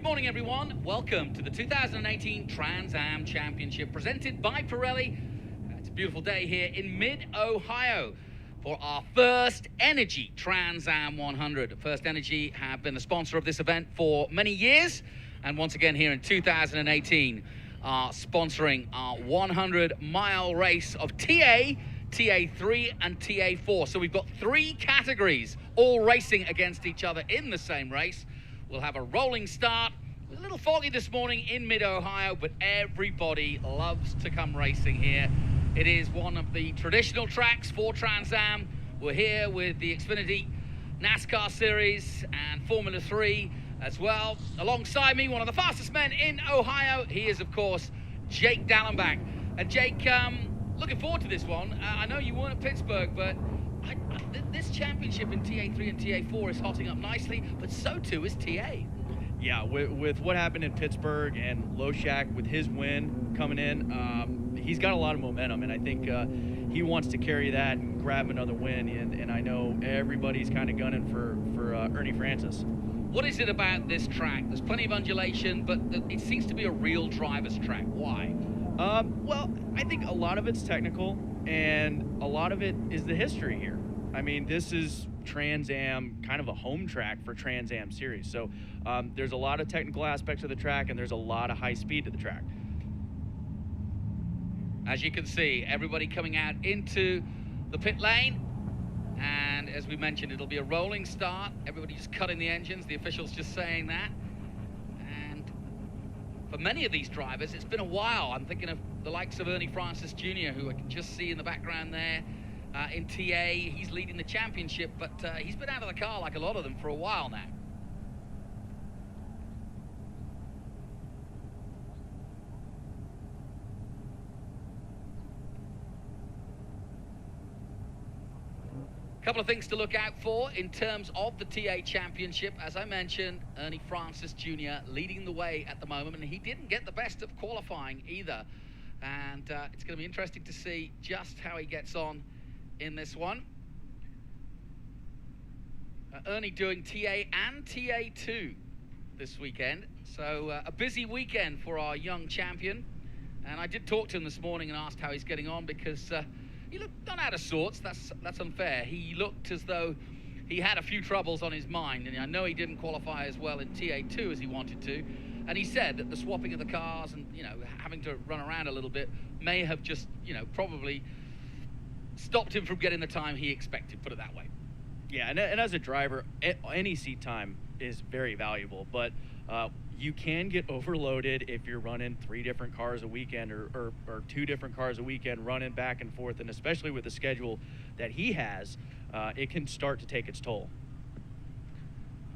Good morning, everyone. Welcome to the 2018 Trans Am Championship presented by Pirelli. It's a beautiful day here in mid-Ohio for our First Energy Trans Am 100. First Energy have been the sponsor of this event for many years, and once again here in 2018 are sponsoring our 100-mile race of TA, TA3 and TA4. So we've got three categories all racing against each other in the same race. We'll have a rolling start. It was a little foggy this morning in mid-Ohio, but everybody loves to come racing here. It is one of the traditional tracks for Trans Am. We're here with the Xfinity NASCAR Series and Formula 3 as well. Alongside me, one of the fastest men in Ohio, he is, of course, Jake Dallenbach. And Jake, looking forward to this one. I know you weren't at Pittsburgh, but this championship in TA3 and TA4 is hotting up nicely, but so too is TA. Yeah, with what happened in Pittsburgh and Loshak with his win coming in, he's got a lot of momentum, and I think he wants to carry that and grab another win. And I know everybody's kind of gunning for Ernie Francis. What is it about this track? There's plenty of undulation, but it seems to be a real driver's track. Why? Well, I think a lot of it's technical, and a lot of it is the history here. I mean, this is Trans Am, kind of a home track for Trans Am Series. So there's a lot of technical aspects of the track, and there's a lot of high speed to the track. As you can see, everybody coming out into the pit lane. And as we mentioned, it'll be a rolling start. Everybody just cutting the engines. The officials just saying that. And for many of these drivers, it's been a while. I'm thinking of the likes of Ernie Francis Jr., who I can just see in the background there. In TA, he's leading the championship, but he's been out of the car like a lot of them for a while now. A couple of things to look out for in terms of the TA championship. As I mentioned, Ernie Francis Jr. leading the way at the moment, and he didn't get the best of qualifying either. And it's going to be interesting to see just how he gets on in this one. Ernie doing TA and TA2 this weekend. So a busy weekend for our young champion. And I did talk to him this morning and asked how he's getting on, because he looked not out of sorts. That's unfair. He looked as though he had a few troubles on his mind, and I know he didn't qualify as well in TA2 as he wanted to. And he said that the swapping of the cars and, you know, having to run around a little bit may have just, you know, probably stopped him from getting the time he expected, put it that way. Yeah, and as a driver, any seat time is very valuable, but you can get overloaded if you're running 3 different cars a weekend or 2 different cars a weekend, running back and forth, and especially with the schedule that he has, it can start to take its toll.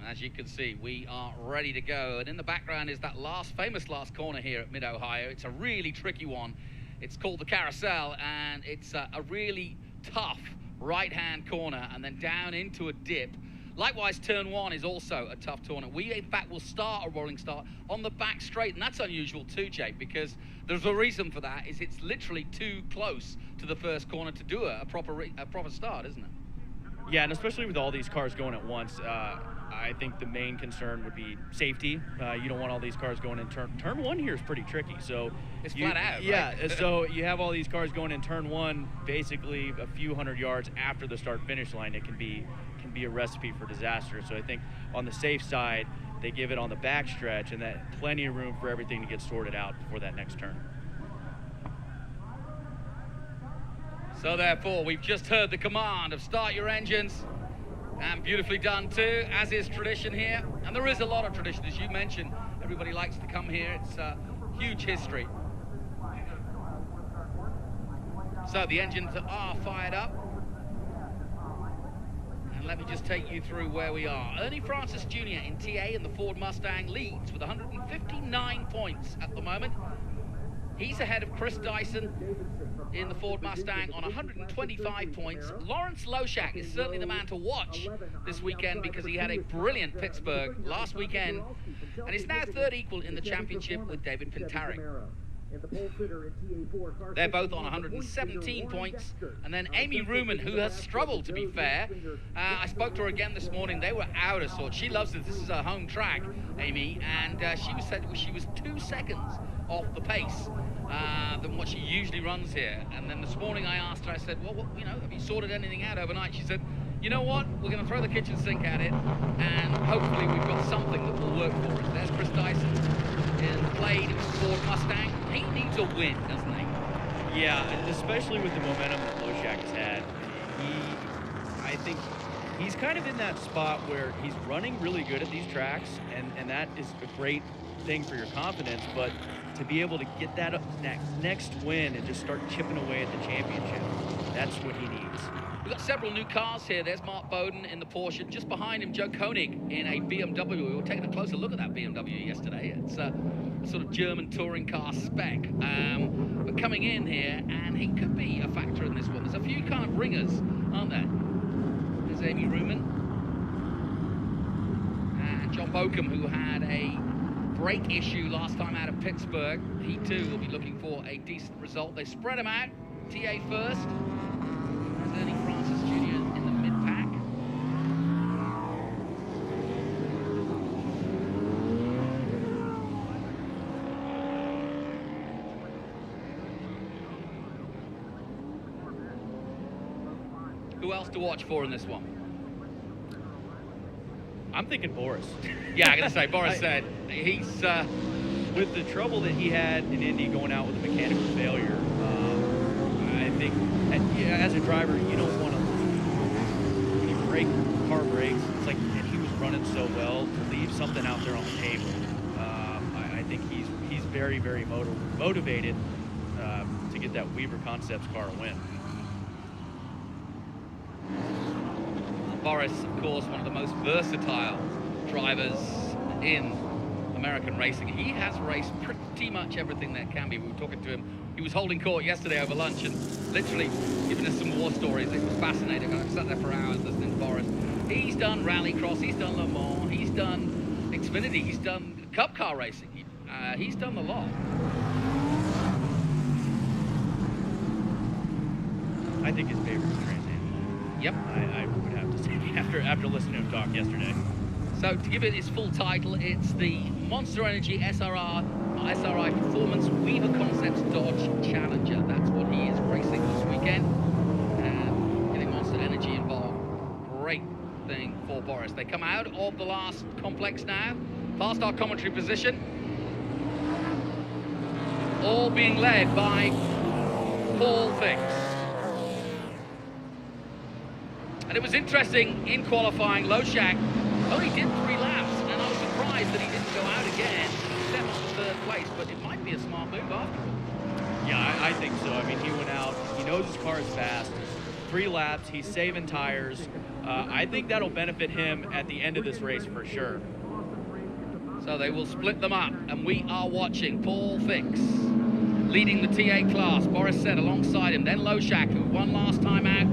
As you can see, we are ready to go, and in the background is that famous last corner here at Mid-Ohio. It's a really tricky one. It's called the Carousel, and it's a really tough right-hand corner and then down into a dip. Likewise, turn 1 is also a tough corner. We, in fact, will start a rolling start on the back straight, and that's unusual too, Jake, because there's a reason for that. Is it's literally too close to the first corner to do a proper start, isn't it? Yeah, and especially with all these cars going at once, I think the main concern would be safety. You don't want all these cars going in turn 1 here is pretty tricky. So it's flat out, yeah, right? So you have all these cars going in turn 1, basically a few hundred yards after the start-finish line. It can be a recipe for disaster. So I think on the safe side, they give it on the back stretch, and that plenty of room for everything to get sorted out before that next turn. So therefore, we've just heard the command of start your engines, and beautifully done too, as is tradition here. And there is a lot of tradition, as you mentioned. Everybody likes to come here. It's a huge history. So the engines are fired up. And let me just take you through where we are. Ernie Francis Jr. in TA in the Ford Mustang leads with 159 points at the moment. He's ahead of Chris Dyson in the Ford Mustang on 125 points. Lawrence Loshak is certainly the man to watch this weekend, because he had a brilliant Pittsburgh last weekend, and is now third equal in the championship with David Pintarik. They're both on 117 points. And then Amy Ruman, who has struggled, to be fair. I spoke to her again this morning. They were out of sorts. She loves this. This is her home track, Amy. And she was 2 seconds off the pace than what she usually runs here. And then this morning I asked her, I said, well, have you sorted anything out overnight? She said, you know what, we're going to throw the kitchen sink at it, and hopefully we've got something that will work for us. There's Chris Dyson in the Blade Ford Mustang. He needs a win, doesn't he? Yeah, especially with the momentum that Loshak has had. I think he's kind of in that spot where he's running really good at these tracks, and that is a great thing for your confidence, but to be able to get that next win and just start chipping away at the championship, that's what he needs. We've got several new cars here. There's Mark Bowden in the Porsche. Just behind him, Joe Koenig in a BMW. We were taking a closer look at that BMW yesterday. It's a sort of German touring car spec. But coming in here, and he could be a factor in this one. There's a few kind of ringers, aren't there? There's Amy Ruman. And John Bokum, who had a brake issue last time out of Pittsburgh. He too will be looking for a decent result. They spread him out. TA first. There's Ernie Francis Jr. in the mid-pack. Who else to watch for in this one? I'm thinking Boris. Yeah, I'm going to say, Boris said he's... with the trouble that he had in Indy going out with a mechanical failure, I think as a driver, you don't want to, when you break car brakes, it's like, and he was running so well, to leave something out there on the table. I think he's very, very motivated to get that Weaver Concepts car a win. Boris, of course, one of the most versatile drivers in American racing. He has raced pretty much everything that can be. We were talking to him. He was holding court yesterday over lunch and literally giving us some war stories. It was fascinating. I sat there for hours listening to Boris. He's done Rallycross, he's done Le Mans, he's done Xfinity, he's done Cup car racing. He's done a lot. I think his favorite is Trans Am. Yep. I would have to say after listening to him talk yesterday. So to give it its full title, it's the Monster Energy SRI Performance Weaver Concepts Dodge Challenger. That's what he is racing this weekend. And getting Monster Energy involved, great thing for Boris. They come out of the last complex now, past our commentary position. All being led by Paul Fix. And it was interesting in qualifying, Loshak only did 3 laps, and I was surprised that he didn't go out again, except for 3rd place, but it might be a smart move after all. Yeah, I think so. I mean, he went out, he knows his car is fast, 3 laps, he's saving tires. I think that'll benefit him at the end of this race for sure. So they will split them up, and we are watching Paul Fix leading the TA class. Boris said alongside him, then Loshak, who won last time out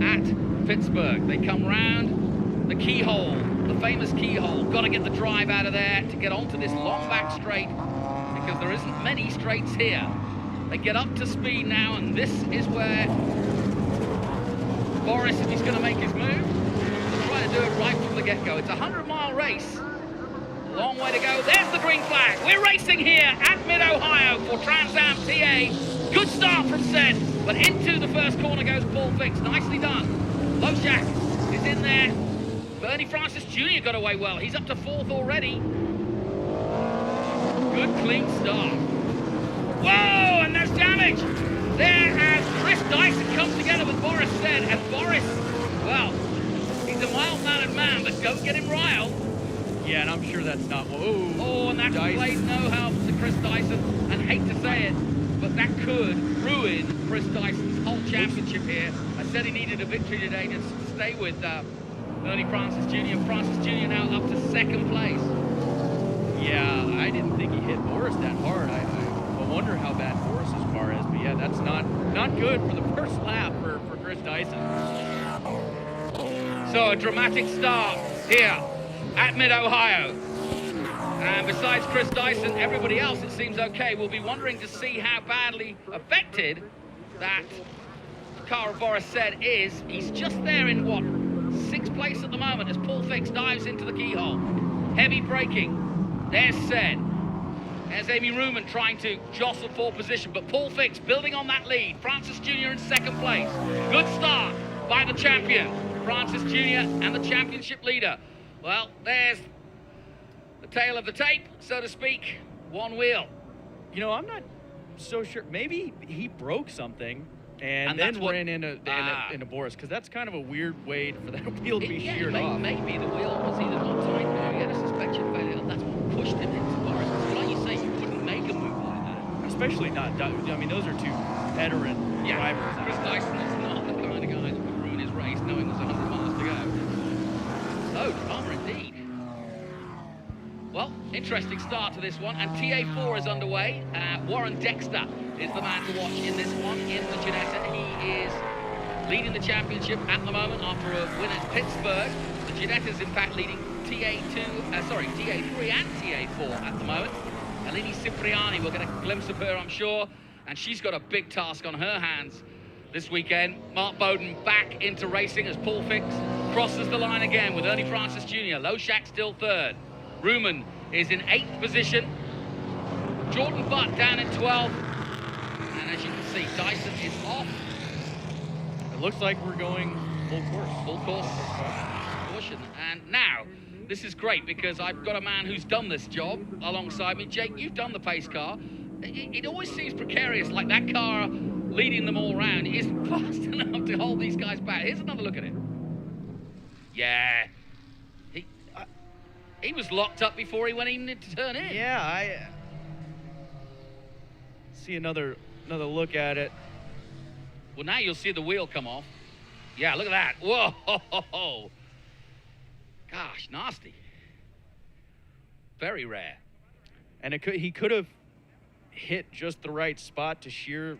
at Pittsburgh. They come round the keyhole, the famous keyhole. Got to get the drive out of there to get onto this long back straight, because there isn't many straights here. They get up to speed now, and this is where Boris, if he's going to make his move, will try to do it right from the get-go. It's a 100-mile race. Long way to go. There's the green flag. We're racing here at Mid-Ohio for Trans Am TA. Good start from Sen, but into the first corner goes Paul Fix. Nicely done. Loshak is in there. Bernie Francis Jr. got away well. He's up to 4th already. Good clean start. Whoa, and there's damage. There as Chris Dyson comes together with Boris Said, and Boris, well, he's a mild-mannered man, but don't get him riled. Yeah, and I'm sure that's not... Whoa. Oh, and that plays no help to Chris Dyson, and hate to say it, but that could ruin Chris Dyson's whole championship here. I said he needed a victory today just to stay with Bernie Francis Jr. Francis Jr. now up to 2nd place. Yeah, I didn't think he hit Boris that hard. I wonder how bad Boris's car is, but yeah, that's not good for the first lap for Chris Dyson. So a dramatic start here at Mid-Ohio. And besides Chris Dyson, everybody else, it seems okay. We'll be wondering to see how badly affected that car of Boris Said is. He's just there in, what, 6th place at the moment as Paul Fix dives into the keyhole. Heavy braking. There's Said. There's Amy Ruman trying to jostle for position, but Paul Fix building on that lead. Francis Jr. in 2nd place. Good start by the champion, Francis Jr. and the championship leader. Well, there's the tail of the tape, so to speak. One wheel. You know, I'm not so sure. Maybe he broke something and then ran into Boris, because that's kind of a weird way for that wheel to be sheared off. Maybe the wheel was either not tight or he had a suspension failure. That's what pushed him into Boris. But like you say, you wouldn't make a move like that. Especially not, I mean, those are two veteran drivers. Chris Dyson is not the kind of guy that would ruin his race knowing there's 100 miles to go. So, drama indeed. Well, interesting start to this one, and TA4 is underway. Warren Dexter is the man to watch in this one, in the Ginetta. He is leading the championship at the moment after a win at Pittsburgh. The Ginetta is in fact leading TA3 and TA4 at the moment. Eleni Cipriani, we'll get a glimpse of her, I'm sure, and she's got a big task on her hands this weekend. Mark Bowden back into racing as Paul Fix crosses the line again with Ernie Francis Jr. Loshak still 3rd. Ruman is in 8th position. Jordan Butt down in 12th. And as you can see, Dyson is off. It looks like we're going full course. Full course caution. And now, this is great because I've got a man who's done this job alongside me. Jake, you've done the pace car. It always seems precarious, like that car leading them all around isn't fast enough to hold these guys back. Here's another look at it. Yeah. He was locked up before he went even to turn in. Yeah, I see another look at it. Well, now you'll see the wheel come off. Yeah, look at that. Whoa. Gosh, nasty. Very rare. And he could have hit just the right spot to shear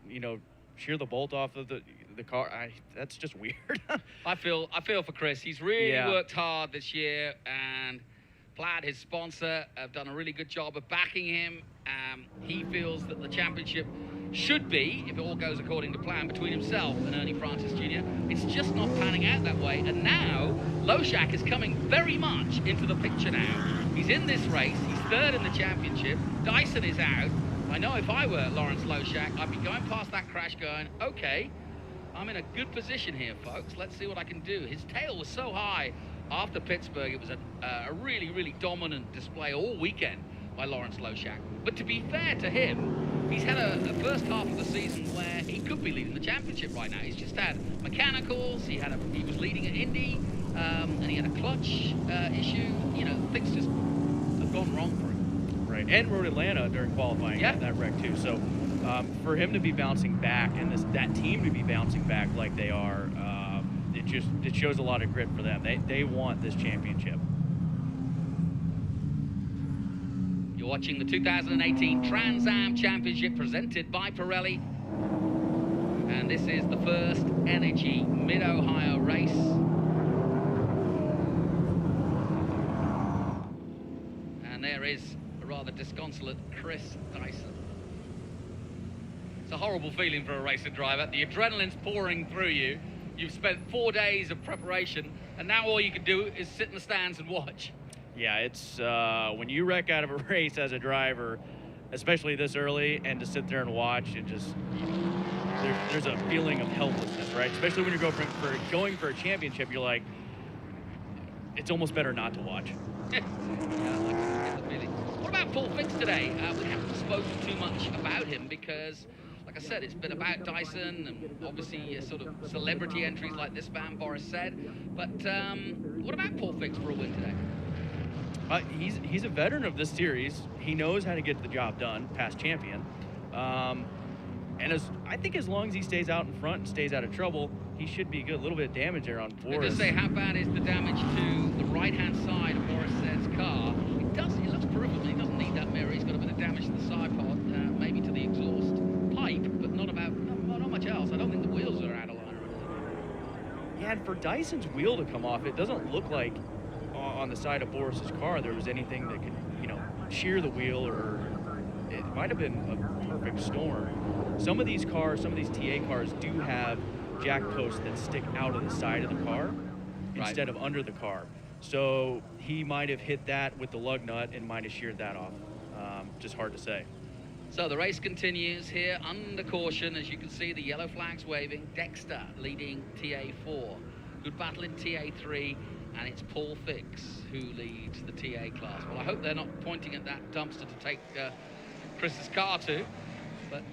the bolt off of the car. That's just weird. I feel for Chris. He's really worked hard this year, and Plaid, his sponsor, have done a really good job of backing him. He feels that the championship should be, if it all goes according to plan, between himself and Ernie Francis Jr. It's just not panning out that way. And now, Loshak is coming very much into the picture now. He's in this race. He's 3rd in the championship. Dyson is out. I know if I were Lawrence Loshak, I'd be going past that crash going, okay, I'm in a good position here, folks. Let's see what I can do. His tail was so high after Pittsburgh. It was a really, really dominant display all weekend by Lawrence Loshak. But to be fair to him, he's had a first half of the season where he could be leading the championship right now. He's just had mechanicals. He was leading at Indy, and he had a clutch issue. You know, things just have gone wrong for him. Right, and Road Atlanta during qualifying had that wreck too. So for him to be bouncing back and that team to be bouncing back like they are, it shows a lot of grit for them. They want this championship. You're watching the 2018 Trans Am Championship presented by Pirelli. And this is the first Energy Mid-Ohio race. And there is a rather disconsolate Chris Dyson. It's a horrible feeling for a racing driver. The adrenaline's pouring through you. You've spent 4 days of preparation, and now all you can do is sit in the stands and watch. Yeah, it's when you wreck out of a race as a driver, especially this early, and to sit there and watch, and just there's a feeling of helplessness, right? Especially when you're going for a championship, you're like, it's almost better not to watch. Yeah, I like to get the feeling. What about Paul Fix today? We haven't spoken too much about him because, like I said, it's been about Dyson and obviously sort of celebrity entries like this man, Boris Said. But what about Paul Fix for a win today? He's a veteran of this series. He knows how to get the job done, past champion. And I think as long as he stays out in front and stays out of trouble, he should be good. A little bit of damage there on Boris. Just say, how bad is the damage to the right-hand side of Boris Said's car? It looks peripheral. He doesn't need that mirror. He's got a bit of damage to the side pod, maybe to the exhaust pipe, but not much else. I don't think the wheels are out of line or anything. Yeah, and for Dyson's wheel to come off, it doesn't look like on the side of Boris's car there was anything that could, you know, shear the wheel, or it might have been a perfect storm. Some of these cars, some of these TA cars do have jack posts that stick out of the side of the car instead of under the car. So he might have hit that with the lug nut and might have sheared that off. Just hard to say. So the race continues here under caution. As you can see, the yellow flag's waving. Dexter leading TA4. Good battle in TA3, and it's Paul Fix who leads the TA class. Well, I hope they're not pointing at that dumpster to take Chris's car to. But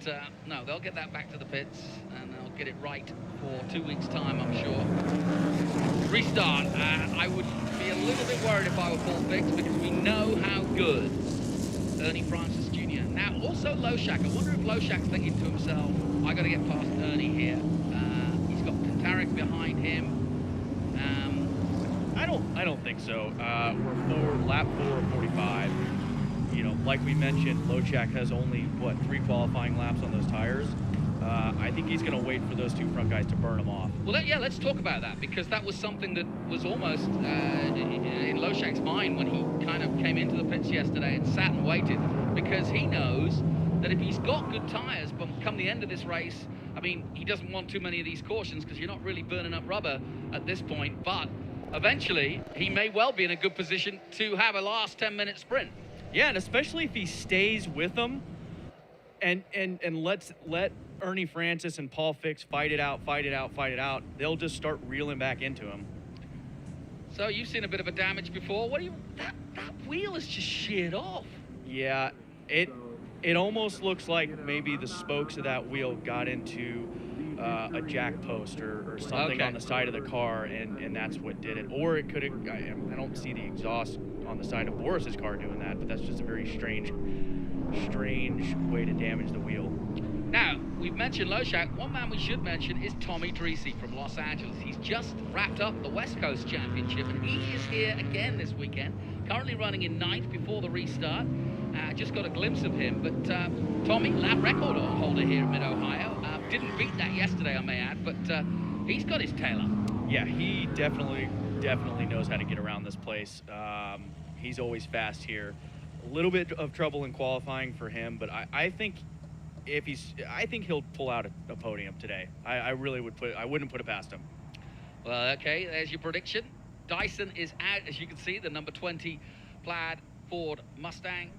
no, they'll get that back to the pits, and they'll get it right for 2 weeks' time, I'm sure. Restart. I would be a little bit worried if I were Paul Fix, because we know how good Ernie Francis Jr. Now, also Loshak. I wonder if Loshak's thinking to himself, I got to get past Ernie here. He's got Tarik behind him. I don't think so. We're lap 4 of 45. You know, like we mentioned, Loshak has only, what, 3 qualifying laps on those tires. I think he's going to wait for those 2 front guys to burn them off. Well, yeah, let's talk about that, because that was something that was almost in Loshak's mind when he kind of came into the pits yesterday and sat and waited, because he knows that if he's got good tires, but come the end of this race, I mean, he doesn't want too many of these cautions because you're not really burning up rubber at this point, but eventually he may well be in a good position to have a last 10-minute sprint. Yeah, and especially if he stays with them and let Ernie Francis and Paul Fix fight it out, they'll just start reeling back into him. So you've seen a bit of a damage before. That wheel is just sheared off. Yeah, it almost looks like maybe the spokes of that wheel got into a jack post or something on the side of the car, and that's what did it. Or it could have, I don't see the exhaust on the side of Boris's car doing that, but that's just a very strange way to damage the wheel. Now, we've mentioned Loshak. One man we should mention is Tommy Dreese from Los Angeles. He's just wrapped up the West Coast Championship, and he is here again this weekend, currently running in 9th before the restart. Just got a glimpse of him, but Tommy, lap record holder here in Mid-Ohio. Didn't beat that yesterday, I may add, but he's got his tail up. Yeah, he definitely knows how to get around this place. He's always fast here. A little bit of trouble in qualifying for him, but I think he'll pull out a podium today. I wouldn't put it past him. Well, okay, there's your prediction. Dyson is out, as you can see, the number 20 plaid Ford Mustang,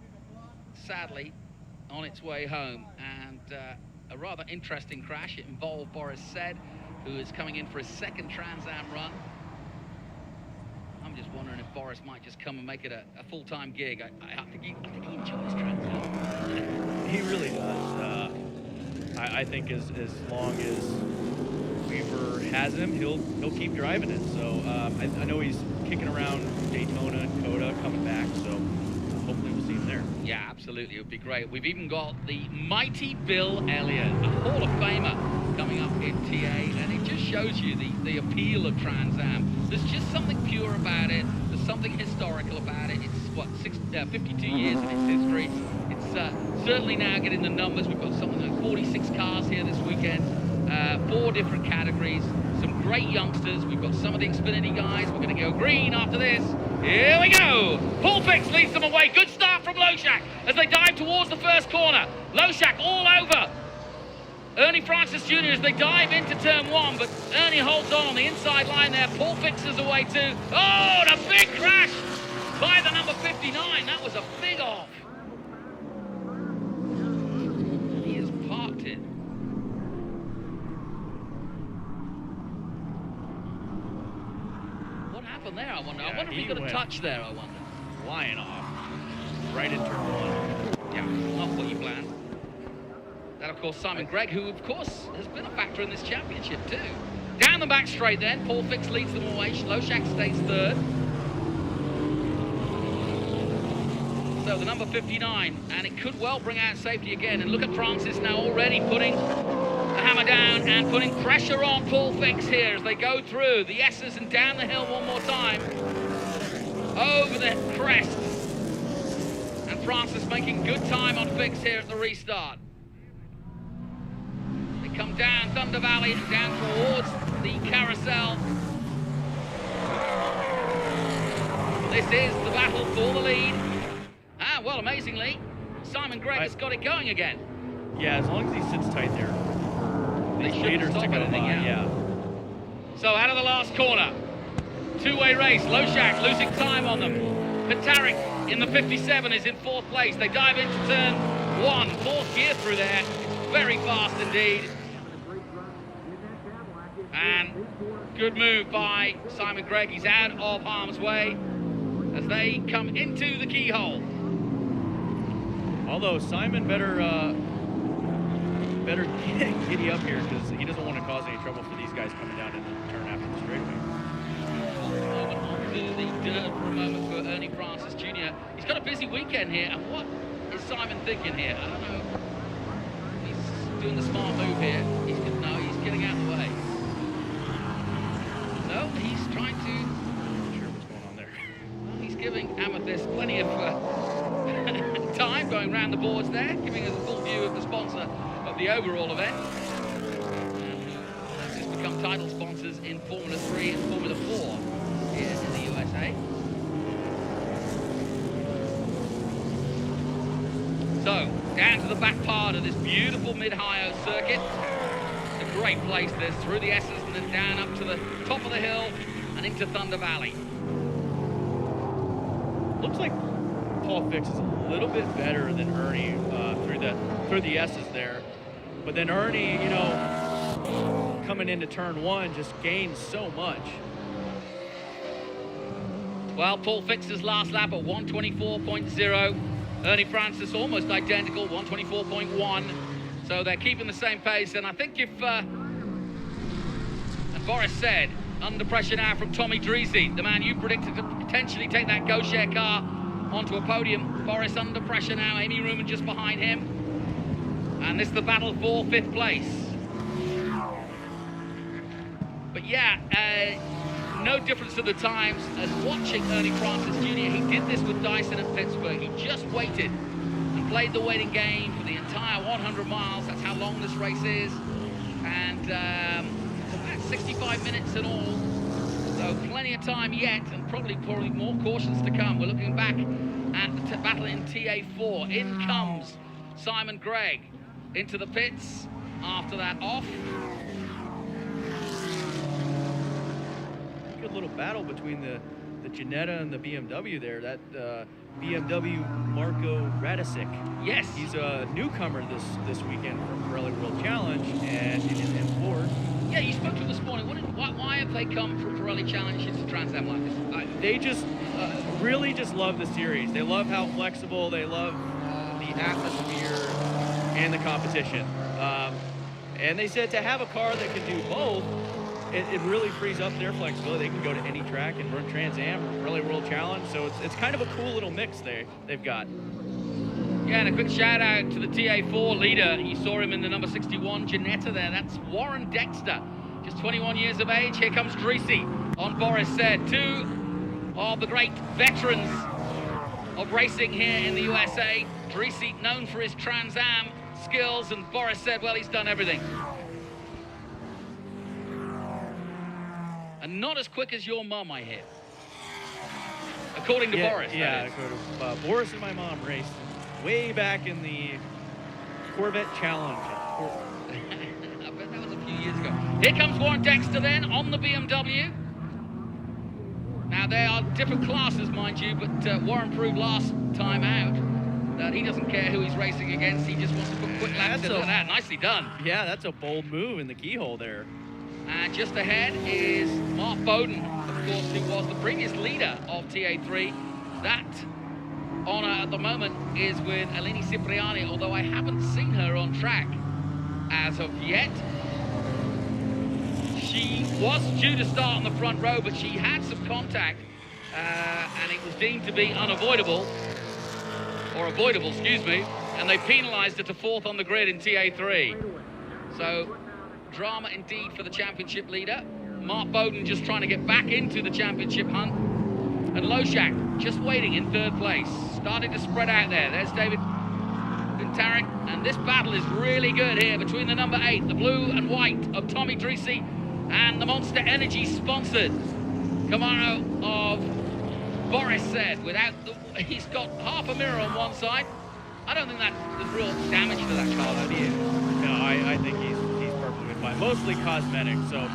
sadly on its way home, and a rather interesting crash. It involved Boris Said, who is coming in for his second Trans Am run. I'm just wondering if Boris might just come and make it a full-time gig. I think he enjoys Trans Am. He really does. I think as long as Weaver has him, he'll keep driving it. So I know he's kicking around Daytona and Coda, coming back, so hopefully we'll see him there. Yeah, absolutely. It would be great. We've even got the mighty Bill Elliott, a Hall of Famer, coming up in TA, and it just shows you the appeal of Trans Am. There's just something pure about it. There's something historical about it. It's, what, 52 years in its history. It's certainly now getting the numbers. We've got something like 46 cars here this weekend, 4 different categories, some great youngsters. We've got some of the Xfinity guys. We're going to go green after this. Here we go. Paul Fix leads them away. Good start from Loshak as they dive towards the first corner. Loshak all over Ernie Francis Jr. as they dive into turn 1, but Ernie holds on the inside line there. Paul Fix is away too. Oh, and a big crash by the number 59. That was a big off. He has parked it. What happened there, I wonder? Yeah, I wonder if he got a touch there, I wonder. Flying off right in turn 1. Yeah, not what you planned. That, of course, Simon Gregg, who, of course, has been a factor in this championship, too. Down the back straight, then. Paul Fix leads them away. Loshak stays third. So the number 59, and it could well bring out safety again. And look at Francis now already putting the hammer down and putting pressure on Paul Fix here as they go through the S's and down the hill one more time. Over the crest. And Francis making good time on Fix here at the restart. Come down Thunder Valley, down towards the carousel. This is the battle for the lead. Ah, well, amazingly, Simon Gregg has got it going again. Yeah, as long as he sits tight there for They these shouldn't leaders to stop go anything, by. yeah. So out of the last corner, two-way race. Loshak losing time on them. Pentarik in the 57 is in 4th place. They dive into turn 1, 4th gear through there. Very fast indeed. And good move by Simon Gregg. He's out of harm's way as they come into the keyhole. Although Simon better giddy up here because he doesn't want to cause any trouble for these guys coming down into the turn after the straightaway. Onto the dirt for a moment for Ernie Francis Jr. He's got a busy weekend here, and what is Simon thinking here? I don't know. He's doing the smart move here. He's getting out of the way. No, he's trying to. Not sure what's going on there. Well, he's giving Amethyst plenty of time going around the boards there, giving us a full view of the sponsor of the overall event. That's just become title sponsors in Formula 3 and Formula 4 here in the USA. So, down to the back part of this beautiful Mid-Ohio circuit. It's a great place, this, through the S's and then down up to the top of the hill and into Thunder Valley. Looks like Paul Fix is a little bit better than Ernie through the S's there. But then Ernie, you know, coming into turn 1 just gained so much. Well, Paul Fix's last lap at 124.0. Ernie Francis almost identical, 124.1. So they're keeping the same pace. And I think if, and Boris said, under pressure now from Tommy Dreese, the man you predicted to potentially take that GoShare car onto a podium. Boris under pressure now, Amy Ruman just behind him. And this is the battle for 5th place. But yeah, no difference to the times as watching Ernie Francis Jr. He did this with Dyson at Pittsburgh. He just waited and played the waiting game for the entire 100 miles. That's how long this race is. And it's about 65 minutes in all. So plenty of time yet, and probably more cautions to come. We're looking back at the battle in TA4. In comes Simon Gregg into the pits after that off. Good little battle between the Ginetta and the BMW there. That BMW Marco Radicic. Yes. He's a newcomer this weekend from Pirelli World Challenge and in his M4. Yeah, you spoke to him this morning. Why have they come from Pirelli Challenge into Trans Am like this? They just really just love the series. They love how flexible. They love the atmosphere and the competition. And they said to have a car that can do both, it really frees up their flexibility. They can go to any track and run Trans Am or Pirelli World Challenge. So it's kind of a cool little mix they've got. Yeah, and a quick shout out to the TA4 leader. You saw him in the number 61 Ginetta there. That's Warren Dexter, just 21 years of age. Here comes Dreese on Boris Said. Two of the great veterans of racing here in the USA. Dreese known for his Trans Am skills, and Boris Said, well, he's done everything. And not as quick as your mum, I hear. According to Boris. Yeah, Boris and my mom raced way back in the Corvette Challenge. I bet that was a few years ago. Here comes Warren Dexter then on the BMW. Now, they are different classes, mind you, but Warren proved last time out that he doesn't care who he's racing against. He just wants to put quick laps in. Look at that. Nicely done. Yeah, that's a bold move in the keyhole there. And just ahead is Mark Bowden, of course, who was the previous leader of TA3. That honor at the moment is with Eleni Cipriani, although I haven't seen her on track as of yet. She was due to start on the front row, but she had some contact, and it was deemed to be unavoidable, or avoidable, excuse me, and they penalized her to 4th on the grid in TA3. So, drama indeed for the championship leader. Mark Bowden just trying to get back into the championship hunt. And Loshak just waiting in 3rd place. Starting to spread out there. There's David Pentarik. And this battle is really good here between the number 8, the blue and white of Tommy Dreese, and the Monster Energy sponsored Camaro of Boris said, he's got half a mirror on one side. I don't think there's real damage to that car. No, I think he's perfectly fine. Mostly cosmetic, so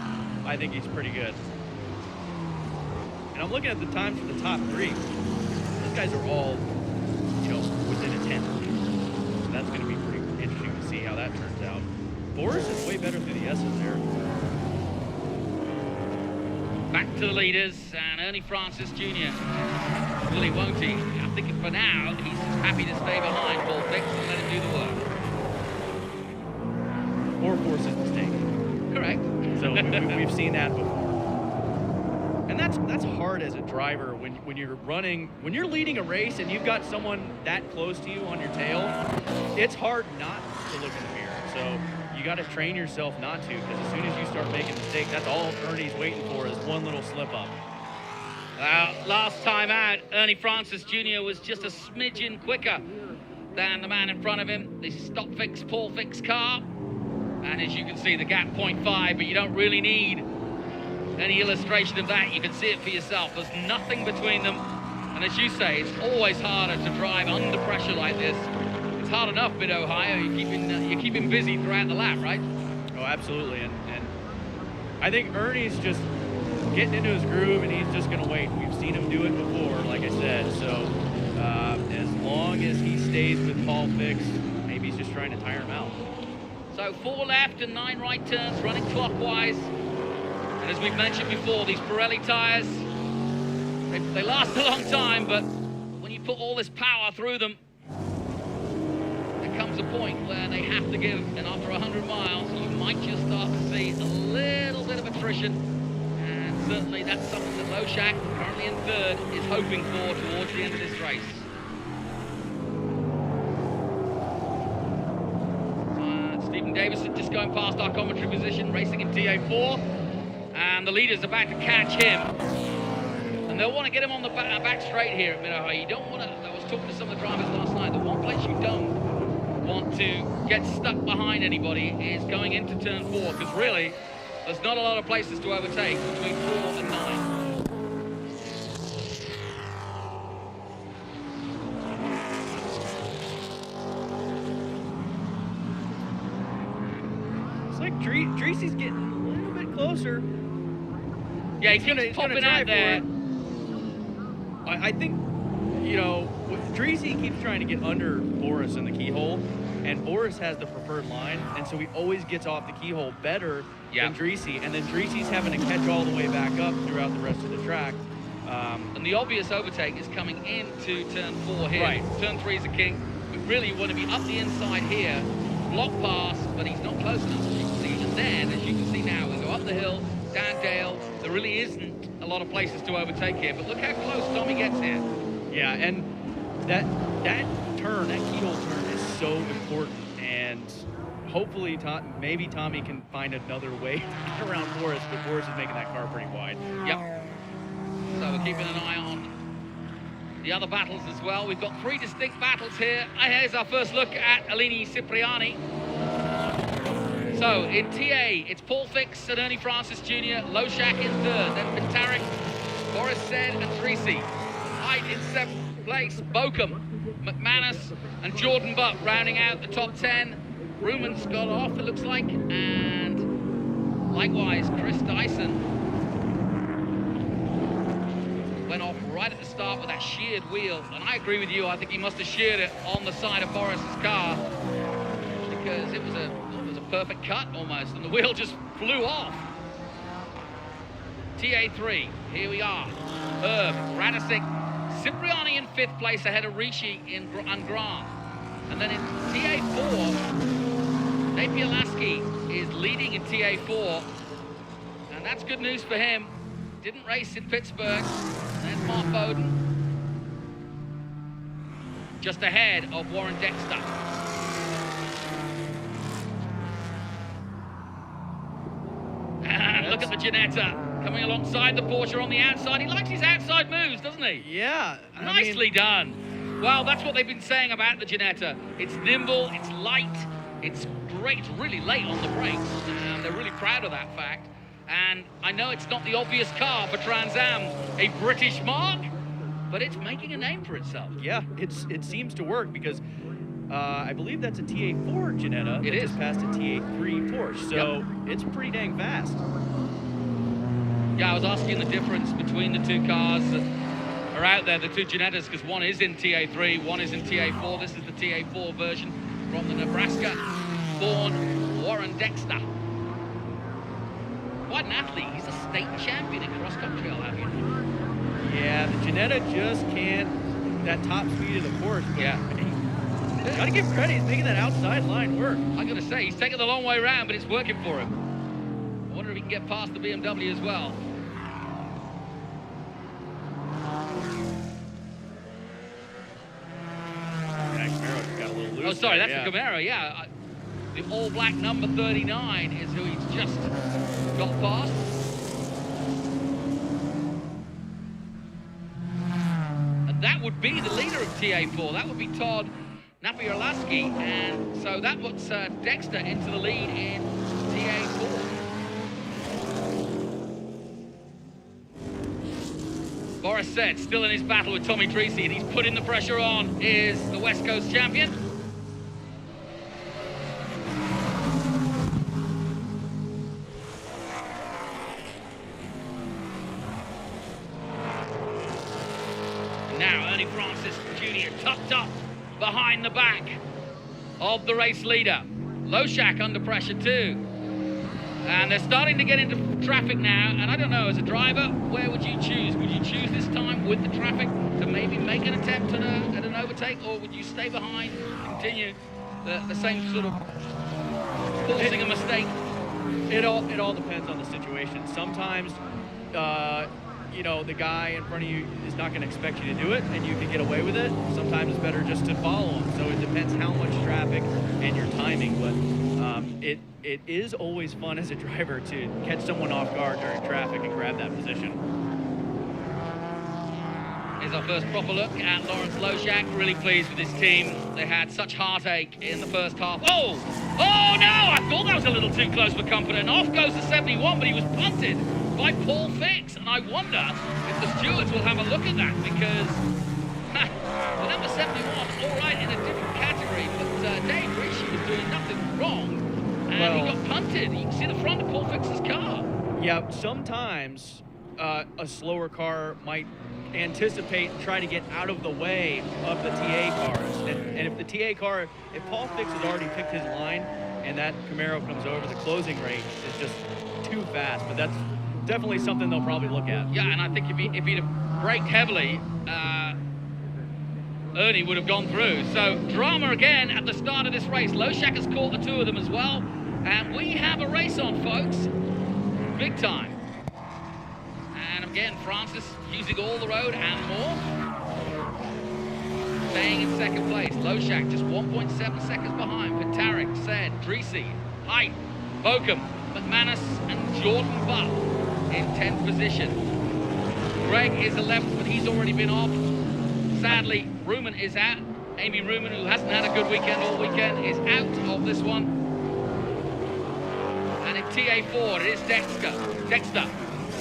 I think he's pretty good. And I'm looking at the times for the top three. Those guys are all, within a tenth. So that's going to be pretty interesting to see how that turns out. Boris is way better through the S's there. Back to the leaders, and Ernie Francis Jr. Really won't he? I think for now, he's happy to stay behind Paul Fix and let him do the work. Or force his mistake. Correct. So we've seen that before. And that's hard as a driver when you're leading a race and you've got someone that close to you on your tail. It's hard not to look in the mirror. So you got to train yourself not to, because as soon as you start making mistakes, that's all Ernie's waiting for is one little slip up. Last time out, Ernie Francis Jr. was just a smidgen quicker than the man in front of him, the Stop Fix Paul Fix car. And as you can see, the gap 0.5, but you don't really need any illustration of that. You can see it for yourself. There's nothing between them. And as you say, it's always harder to drive under pressure like this. It's hard enough Mid-Ohio. You're keeping busy throughout the lap, right? Oh, absolutely. And I think Ernie's just getting into his groove, and he's just going to wait. We've seen him do it before, like I said. So as long as he stays with Paul Fix, maybe he's just trying to tire him out. So 4 left and 9 right turns, running clockwise. And as we've mentioned before, these Pirelli tires, they last a long time, but when you put all this power through them, there comes a point where they have to give, and after 100 miles, you might just start to see a little bit of attrition. And certainly that's something that Loshak, currently in third, is hoping for towards the end of this race. Stephen Davison just going past our commentary position, racing in TA4, and the leader's about to catch him. And they'll want to get him on the back straight here at Mid-Ohio. You don't want to, I was talking to some of the drivers last night, the one place you don't want to get stuck behind anybody is going into turn 4, because really, there's not a lot of places to overtake between 4 and 9. Dreesy's getting a little bit closer. Yeah, he's popping out there. I think, Dreesy keeps trying to get under Boris in the keyhole, and Boris has the preferred line, and so he always gets off the keyhole better than Dreesy, and then Dreesy's having to catch all the way back up throughout the rest of the track. And the obvious overtake is coming into turn 4 here. Right. Turn 3 is a king. But really, you want to be up the inside here, block pass, but he's not close enough, as you can see. And then, as you can see now, we go up the hill, down Dale. There really isn't a lot of places to overtake here, but look how close Tommy gets here. Yeah, and that turn, that keyhole turn is so important, and hopefully maybe Tommy can find another way to get around Boris, but Boris is making that car pretty wide. Yep. So we're keeping an eye on the other battles as well. We've got 3 distinct battles here. Here's our first look at Alini Cipriani. So in TA, it's Paul Fix and Ernie Francis Jr., Loshak in third, then Pintarek, Boris Said and Dreesy. Hyde in 7th place, Bochum, McManus and Jordan Butt rounding out the top 10. Ruman's got off, it looks like, and likewise Chris Dyson went off right at the start with that sheared wheel. And I agree with you, I think he must have sheared it on the side of Boris's car, because it was a perfect cut almost, and the wheel just flew off. TA3, here we are. Herb, Radicic, Cipriani in 5th place ahead of Ricci and Grant. And then in TA4, Napier Lasky is leading in TA4, and that's good news for him. Didn't race in Pittsburgh. And then Mark Bowden, just ahead of Warren Dexter. And look at the Ginetta coming alongside the Porsche on the outside. He likes his outside moves, doesn't he? Yeah. Nicely done. Well, that's what they've been saying about the Ginetta. It's nimble, it's light, it's great, it's really late on the brakes, and they're really proud of that fact. And I know it's not the obvious car for Trans Am, a British mark, but it's making a name for itself. Yeah, it seems to work because I believe that's a TA4 Ginetta. It that is. just passed a TA3 Porsche, so it's pretty dang fast. Yeah, I was asking the difference between the two cars that are out there, the two Ginettas, because one is in TA3, one is in TA4. This is the TA4 version from the Nebraska-born Warren Dexter. Quite an athlete. He's a state champion in cross-country, I'll have you know. Yeah, the Ginetta just can't, that top speed of the Porsche. But Yeah. gotta give credit, he's making that outside line work. I gotta say, he's taken the long way around, but it's working for him. I wonder if he can get past the BMW as well. Yeah, Camaro just got a little loose. Oh, sorry, there, that's the Camaro, yeah. The all-black number 39 is who he's just got past. And that would be the leader of TA4. That would be Todd Napierlaski. And so that puts Dexter into the lead in TA4. Boris Said, still in his battle with Tommy Treacy, and he's putting the pressure on, is the West Coast champion. Now Ernie Francis Jr. tucked up behind the back of the race leader. Loshak under pressure too. And they're starting to get into traffic now, and I don't know, as a driver, where would you choose? Would you choose this time with the traffic to maybe make an attempt at an overtake, or would you stay behind, continue the same sort of forcing a mistake? It all depends on the situation. Sometimes, you know, the guy in front of you is not going to expect you to do it, and you can get away with it. Sometimes it's better just to follow him. So it depends how much traffic and your timing. But it is always fun as a driver to catch someone off guard during traffic and grab that position. Here's our first proper look at Lawrence Loshak. Really pleased with his team. They had such heartache in the first half. Oh no! I thought that was a little too close for comfort. And off goes the 71, but he was punted by Paul Fix. And I wonder if the stewards will have a look at that, because the number 71, all right, in a different category, but Dave Rishi was doing nothing wrong. And he got punted. You can see the front of Paul Fix's car. Yeah, sometimes a slower car might anticipate and try to get out of the way of the TA cars. And if the TA car, if Paul Fix has already picked his line and that Camaro comes over, the closing rate is just too fast. But that's definitely something they'll probably look at. Yeah, and I think if he'd have braked heavily, Ernie would have gone through. So drama again at the start of this race. Loshak has caught the two of them as well. And we have a race on, folks. Big time. And again, Francis using all the road and more. Staying in second place. Loshak just 1.7 seconds behind. Pitarik, Said, Treacy, Height, Bokum, McManus, and Jordan Butt in 10th position. Greg is 11th, but he's already been off. Sadly, Ruman is out. Amy Ruman, who hasn't had a good weekend all weekend, is out of this one. And in TA4, it is Dexter.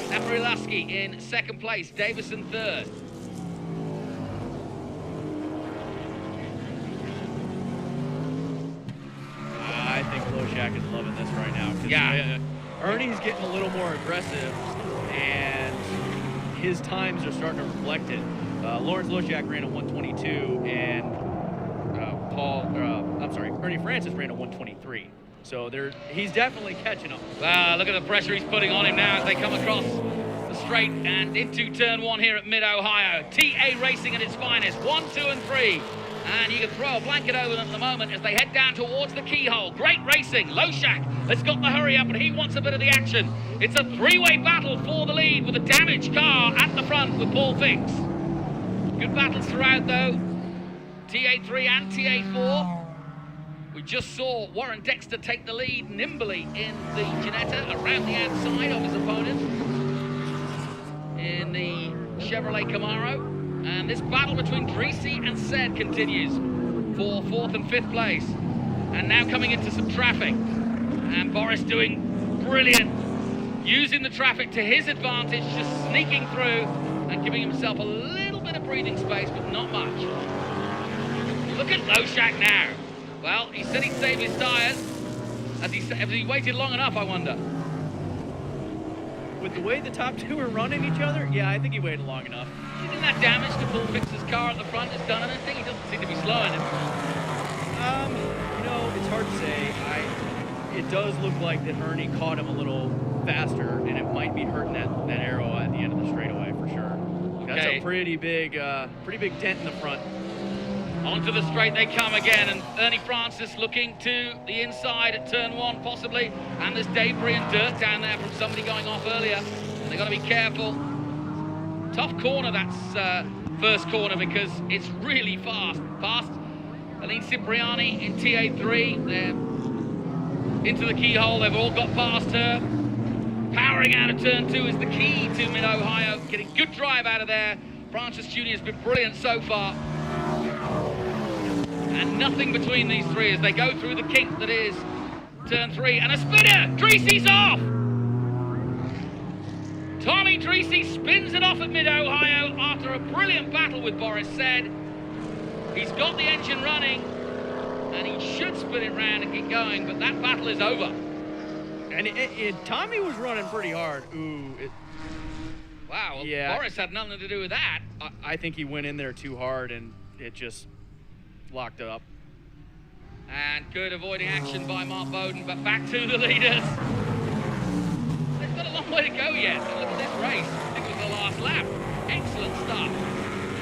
Napierlaski in second place, Davison third. I think Loshak is loving this right now. Yeah. Ernie's getting a little more aggressive, and his times are starting to reflect it. Lawrence Loshak ran a 122, and Ernie Francis ran a 123. So he's definitely catching them. Look at the pressure he's putting on him now as they come across the straight and into turn one here at Mid-Ohio. TA racing at its finest, 1, 2, and 3. And you can throw a blanket over them at the moment as they head down towards the keyhole. Great racing. Loshak has got the hurry up, and he wants a bit of the action. It's a three-way battle for the lead with a damaged car at the front with Paul Fix. Good battles throughout, though. TA3 and TA4. We just saw Warren Dexter take the lead nimbly in the Ginetta around the outside of his opponent in the Chevrolet Camaro. And this battle between Treacy and Said continues for 4th and 5th place. And now coming into some traffic. And Boris doing brilliant, using the traffic to his advantage, just sneaking through and giving himself a little bit of breathing space, but not much. Look at Loshak now. Well, he said he'd save his tyres. Has he waited long enough, I wonder? With the way the top two are running each other, yeah, I think he waited long enough. Do you think that damage to Paul Fix's car at the front has done anything? He doesn't seem to be slowing him. It's hard to say. It does look like that Ernie caught him a little faster, and it might be hurting that arrow at the end of the straightaway for sure. That's a pretty big dent in the front. Onto the straight they come again, and Ernie Francis looking to the inside at turn one, possibly. And there's debris and dirt down there from somebody going off earlier. And they've got to be careful. Tough corner, that's first corner, because it's really fast. Aline Cipriani in TA3. They're into the keyhole. They've all got past her. Powering out of turn two is the key to Mid-Ohio. Getting good drive out of there. Francis Jr. has been brilliant so far. And nothing between these three as they go through the kink that is turn three. And a spinner! Dreesy's off! Tommy Dreesy spins it off at Mid-Ohio after a brilliant battle with Boris Said. He's got the engine running, and he should spin it round and keep going, but that battle is over. And Tommy was running pretty hard. Wow, well, yeah. Boris had nothing to do with that. I think he went in there too hard, and it just locked up. And good avoiding action by Mark Bowden, but back to the leaders. They've got a long way to go yet. Look at this race. I think it was the last lap. Excellent stuff.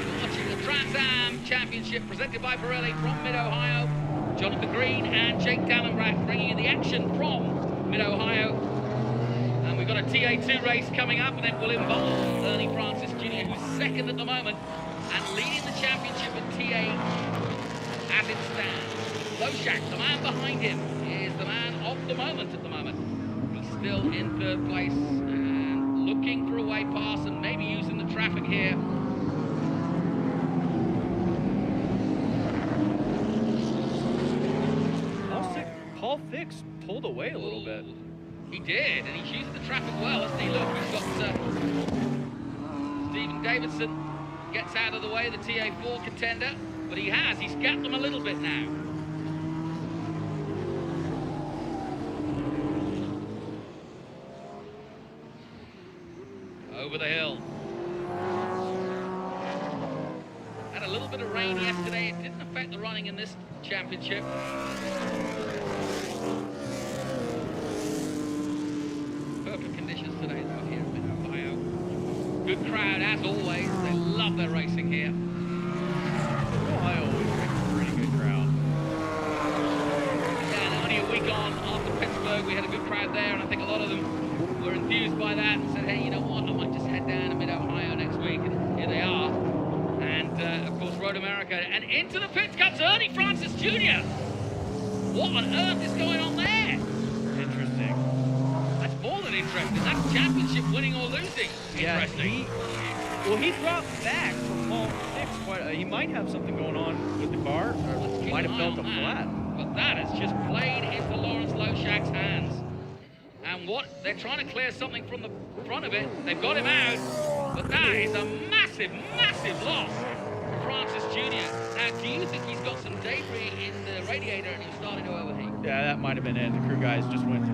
You're watching the Trans Am Championship presented by Pirelli from Mid-Ohio. Jonathan Green and Jake Dallenbach bringing you the action from Mid-Ohio. And we've got a TA2 race coming up, and it will involve Ernie Francis Jr., who's second at the moment and leading the championship in TA as it stands. Loshak, the man behind him, is the man of the moment at the moment. He's still in third place and looking for a way past and maybe using the traffic here. Paul Fix pulled away a little bit. He did, and he's using the traffic well. Let's see, look, he's got Stephen Davidson gets out of the way, the TA4 contender. But he's gapped them a little bit now. Over the hill. Had a little bit of rain yesterday. It didn't affect the running in this championship. Perfect conditions today though here in Ohio. Good crowd as always. They love their racing here. Ohio always makes a pretty good crowd. Yeah, and only a week on after Pittsburgh, we had a good crowd there, and I think a lot of them were enthused by that and said, hey, you know what, I might just head down to Mid-Ohio next week, and here they are. And, of course, Road America. And into the pits comes Ernie Francis Jr. What on earth is going on there? Interesting. That's more than interesting. That's championship winning or losing. Interesting. Well, he dropped back from Paul Fix. He might have something going on with the car, or might have felt a flat. But that has just played into Lawrence Loshak's hands. And what they're trying to clear something from the front of it. They've got him out, but that is a massive, massive loss for Francis Jr. Now, do you think he's got some debris in the radiator and he's starting to overheat? Yeah, that might have been it. The crew guys just went.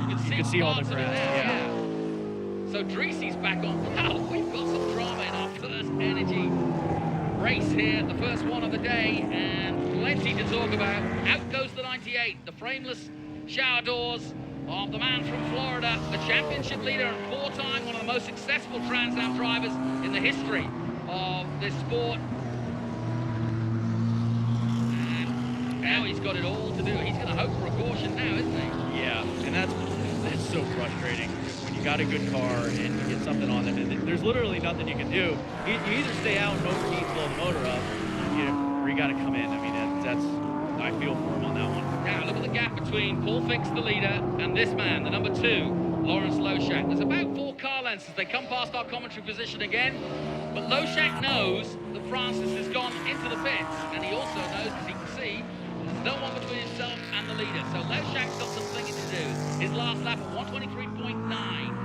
You could see all the grass. Yeah. So Dreesy's back on. Wow, we've got some drama in our first energy race here, the first one of the day, and plenty to talk about. Out goes the 98, the frameless shower doors of the man from Florida, the championship leader and four-time one of the most successful Trans Am drivers in the history of this sport. And now he's got it all to do. He's going to hope for a caution now, isn't he? Yeah, and that's so frustrating. When you got a good car and you get something on it, and there's literally nothing you can do. You either stay out and overheat, blow the motor up, or you got to come in. I mean, that's I feel for him on that one. Now look at the gap between Paul Fix, the leader, and this man, the number 2, Lawrence Loshak. There's about 4 car lengths as they come past our commentary position again. But Loshak knows that Francis has gone into the pits, and he also knows, as he can see, there's no one between himself and the leader. So Loshak's got some thinking to do. His last lap at 123.9.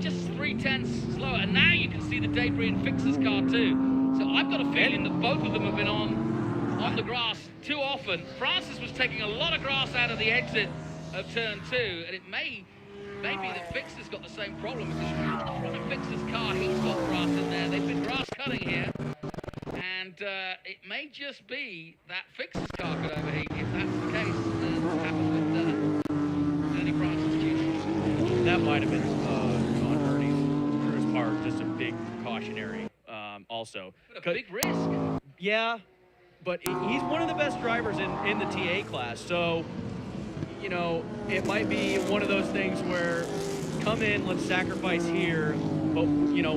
Just 0.3 slower, and now you can to see the debris in Fixer's car too. So I've got a feeling that both of them have been on the grass too often. Francis was taking a lot of grass out of the exit of turn 2, and it may be that Fixer's got the same problem, because if you look at the front of Fixer's car, he's got grass in there. They've been grass cutting here, and it may just be that Fixer's car could overheat. If that's the case, what happens with Ernie Francis Jr. That might have been on Ernie's Crew's part, just a big cautionary also. But a big risk. Yeah, but he's one of the best drivers in the TA class, so, you know, it might be one of those things where, come in, let's sacrifice here, but, you know,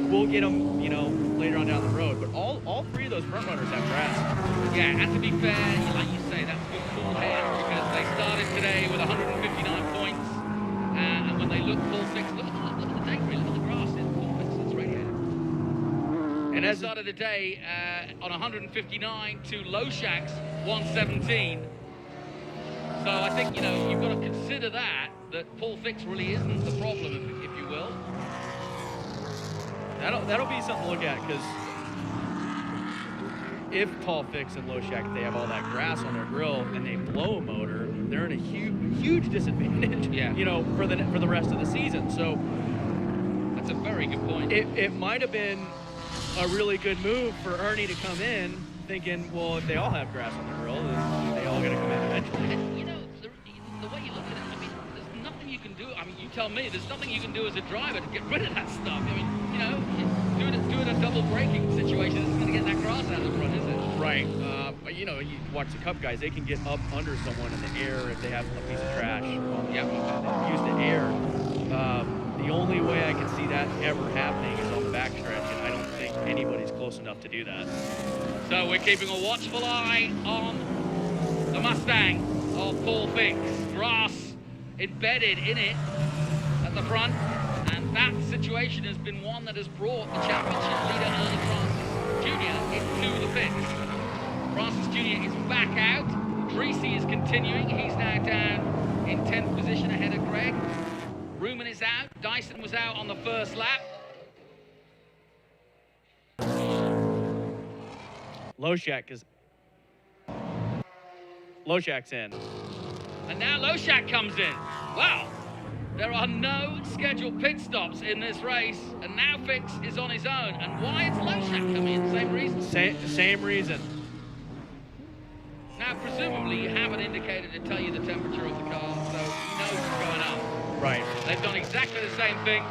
we'll get them, you know, later on down the road. But all three of those front runners have grass. Yeah, and to be fair, like you say, that's good cool head, because they started today with 159 points, and when they look full fix, look at the debris, look at the grass in full fix, it's right here. And they started the day on 159 to Loshak's 117. So I think, you know, you've got to consider that Paul Fix really isn't the problem, if you will. That'll be something to look at, because if Paul Fix and Loshak, they have all that grass on their grill and they blow a motor, they're in a huge disadvantage. Yeah. You know, for the rest of the season. So that's a very good point. It might have been a really good move for Ernie to come in, thinking, well, if they all have grass on their grill, then they all got to come in eventually. And, you know, the way you look at it, I mean, there's nothing you can do. I mean, you tell me, there's nothing you can do as a driver to get rid of that stuff. I mean, you know, doing a double braking situation isn't going to get that grass out of the front, is it? Right. But, you know, you watch the Cup guys, they can get up under someone in the air if they have a piece of trash. Yeah. Use the air. The only way I can see that ever happening is on the backstretch, and I don't think anybody's close enough to do that. So we're keeping a watchful eye on the Mustang of Paul Fix. Grass embedded in it at the front, and that situation has been one that has brought the championship leader Ernie Francis Jr. into the pit. Francis Jr. is back out. Creasy is continuing. He's now down in 10th position ahead of Greg. Ruman is out. Dyson was out on the first lap. Loshak's in. And now Loshak comes in. Wow. There are no scheduled pit stops in this race, and now Fix is on his own. And why is Loshak coming in? Same reason? Same reason. Now, presumably, you have an indicator to tell you the temperature of the car, so you know what's going on. Right. They've done exactly the same thing.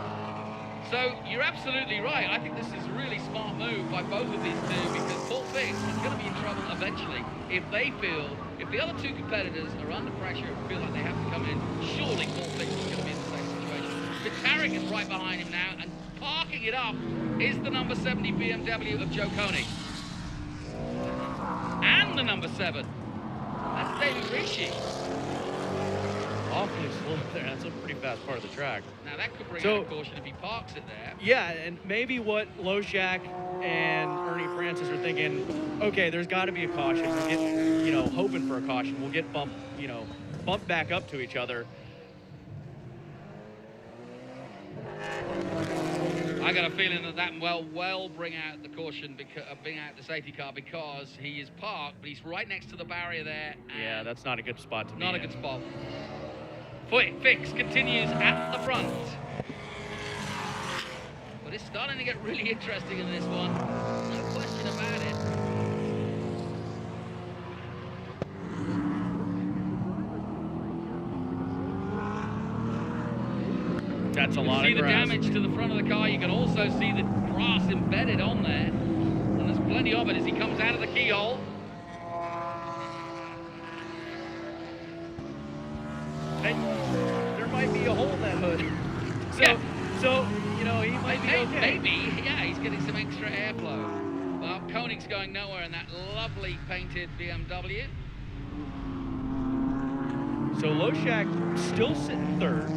So you're absolutely right. I think this is a really smart move by both of these two, because Paul Fix is going to be in trouble eventually if the other two competitors are under pressure and feel like they have to come in. Surely Paul Fix is going to be in the same situation. Fitzpatrick is right behind him now, and parking it up is the number 70 BMW of Joe Koenig. And the number 7. That's David Ricci. Awfully slow there. That's a pretty fast part of the track. Now that could bring out a caution if he parks it there. Yeah, and maybe what Loshak and Ernie Francis are thinking, okay, there's got to be a caution. We'll get, you know, hoping for a caution. We'll get bumped back up to each other. I got a feeling that will bring out the caution, bring out the safety car, because he is parked, but he's right next to the barrier there. Yeah, that's not a good spot to be in. Not a good spot. Fix continues at the front. But it's starting to get really interesting in this one. No question about it. That's a lot of grass. You can see the damage to the front of the car. You can also see the grass embedded on there. And there's plenty of it as he comes out of the keyhole. And there might be a hole in that hood. So you know, he might be okay. Maybe, yeah, he's getting some extra airflow. Well, Koenig's going nowhere in that lovely painted BMW. So Loshak still sitting third.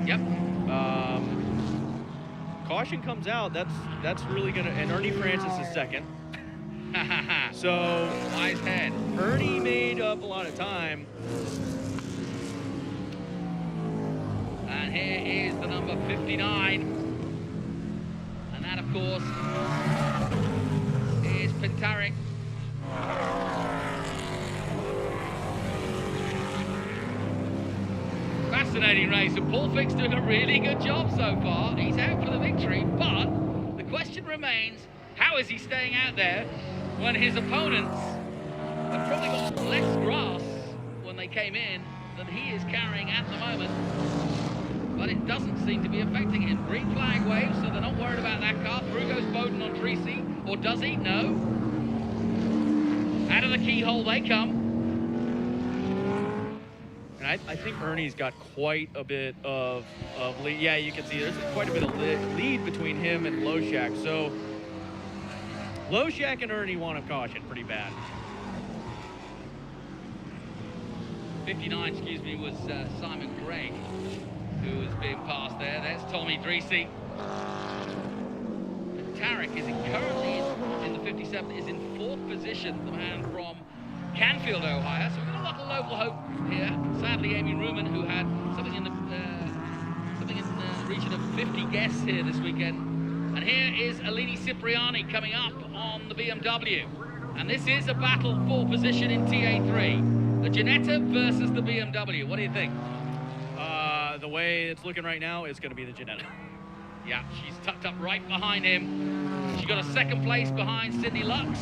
Yep. Caution comes out. That's really gonna. And Ernie Francis is second. So wise head. Ernie made up a lot of time. And here is the number 59. And that course, is Pentarik. Fascinating race, and Paul Fick's doing a really good job so far. He's out for the victory, but the question remains, how is he staying out there when his opponents have probably got less grass when they came in than he is carrying at the moment? But it doesn't seem to be affecting him. Green flag waves, so they're not worried about that car. Through goes Bowden on Treacy, or does he? No. Out of the keyhole they come. And I think Ernie's got quite a bit of lead. Yeah, you can see there's quite a bit of lead between him and Loshak. So Loshak and Ernie want a caution pretty bad. 59, excuse me, was Simon Gregg, who was being passed there. There's Tommy Dreesy. Tarek is currently in the 57, is in 4th position, the man from Canfield, Ohio. So we've got a local hope here. Sadly, Amy Ruman, who had something in the region of 50 guests here this weekend. And here is Alini Cipriani coming up on the BMW. And this is a battle for position in TA3. The Ginetta versus the BMW. What do you think? The way it's looking right now, it's going to be the Ginetta. Yeah, she's tucked up right behind him. She got a 2nd place behind Sydney Lux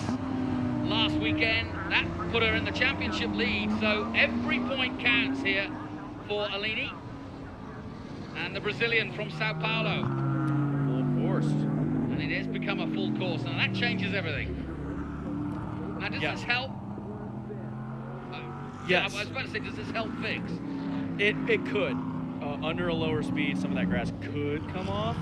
last weekend. That put her in the championship lead. So every point counts here for Alini and the Brazilian from Sao Paulo. Full course. And it has become a full course. Now that changes everything. Now does this help? Yes. I was about to say, does this help Fix? It could. Under a lower speed, some of that grass could come off.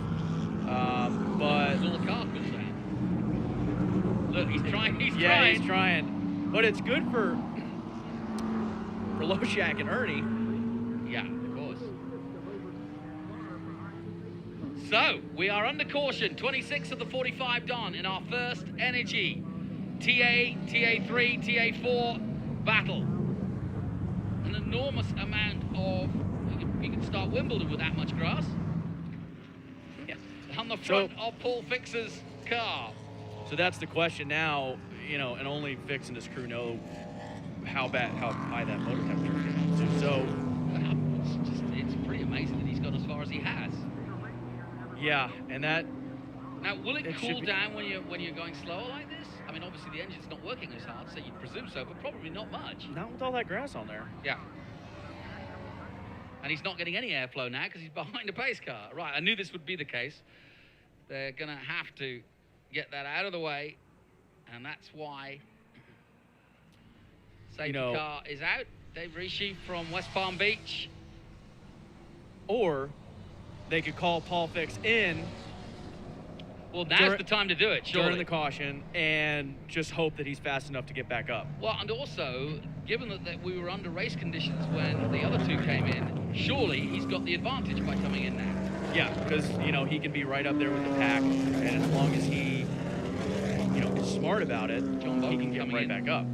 But all the car comes down. Look, he's trying. He's trying. But it's good for Loshak and Ernie. Yeah, of course. So we are under caution. 26 of the 45 done in our first Energy TA3, TA4 battle. An enormous amount of. You can start Wimbledon with that much grass. Yeah. On the front of Paul Fix's car. So that's the question now, and only Fix and his crew know how high that motor temperature is. So it's pretty amazing that he's gone as far as he has. Yeah, and that. Now, will it cool down when you're going slower like this? I mean, obviously the engine's not working as hard, so you'd presume so, but probably not much. Not with all that grass on there. Yeah. And he's not getting any airflow now because he's behind a pace car. Right, I knew this would be the case. They're going to have to get that out of the way, and that's why safety car is out. Dave Rishi from West Palm Beach. Or they could call Paul Fix in. Well, now's the time to do it, surely. During the caution, and just hope that he's fast enough to get back up. Well, and also, given that we were under race conditions when the other two came in, surely he's got the advantage by coming in now. Yeah, because, he can be right up there with the pack, and as long as he, is smart about it, he can get right back up.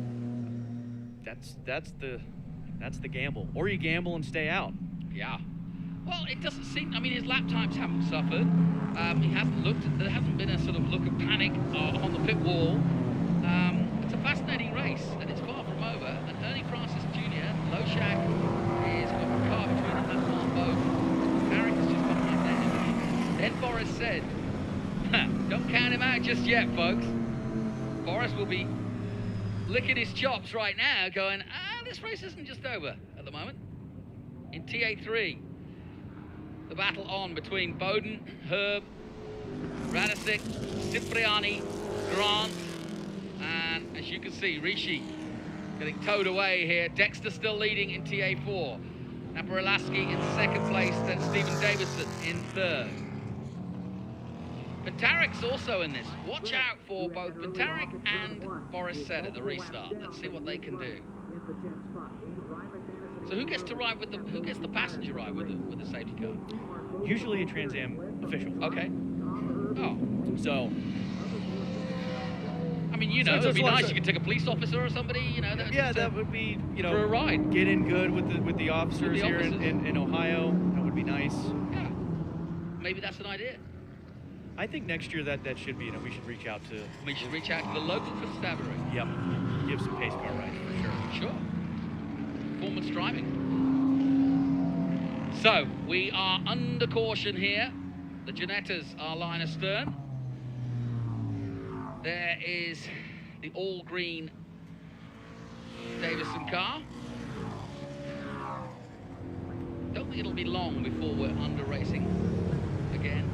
That's the gamble. Or you gamble and stay out. Yeah. Well, it doesn't seem. I mean, his lap times haven't suffered. He hasn't looked. There hasn't been a sort of look of panic on the pit wall. It's a fascinating race, and it's far from over. And Ernie Francis Jr., Loshak, is got the car between him and Mark Bowden. Tarek is just behind them. Then Boris said, "Don't count him out just yet, folks." Boris will be licking his chops right now, going, "This race isn't just over at the moment." In TA3. The battle on between Bowden, Herb, Radicic, Cipriani, Grant, and as you can see, Rishi getting towed away here. Dexter still leading in TA4. Naparilaski in 2nd place, then Stephen Davison in 3rd. Pentarek's also in this. Watch out for both Pentarik and Boris Said at the restart. Let's see what they can do. So who gets to ride with who gets the passenger ride with the safety car? Usually a Trans Am official. Okay. Oh. So. I mean, it'd be nice. You could take a police officer or somebody, That would be, for a ride. Get in good with the officers here in Ohio. That would be nice. Yeah. Maybe that's an idea. I think next year that should be, we should reach out to. We should reach out to the local constabulary. Yep. Give some pace car rides for sure. Sure. Performance driving. So, we are under caution here. The Ginettas are line astern. There is the all-green Davison car. Don't think it'll be long before we're under racing again.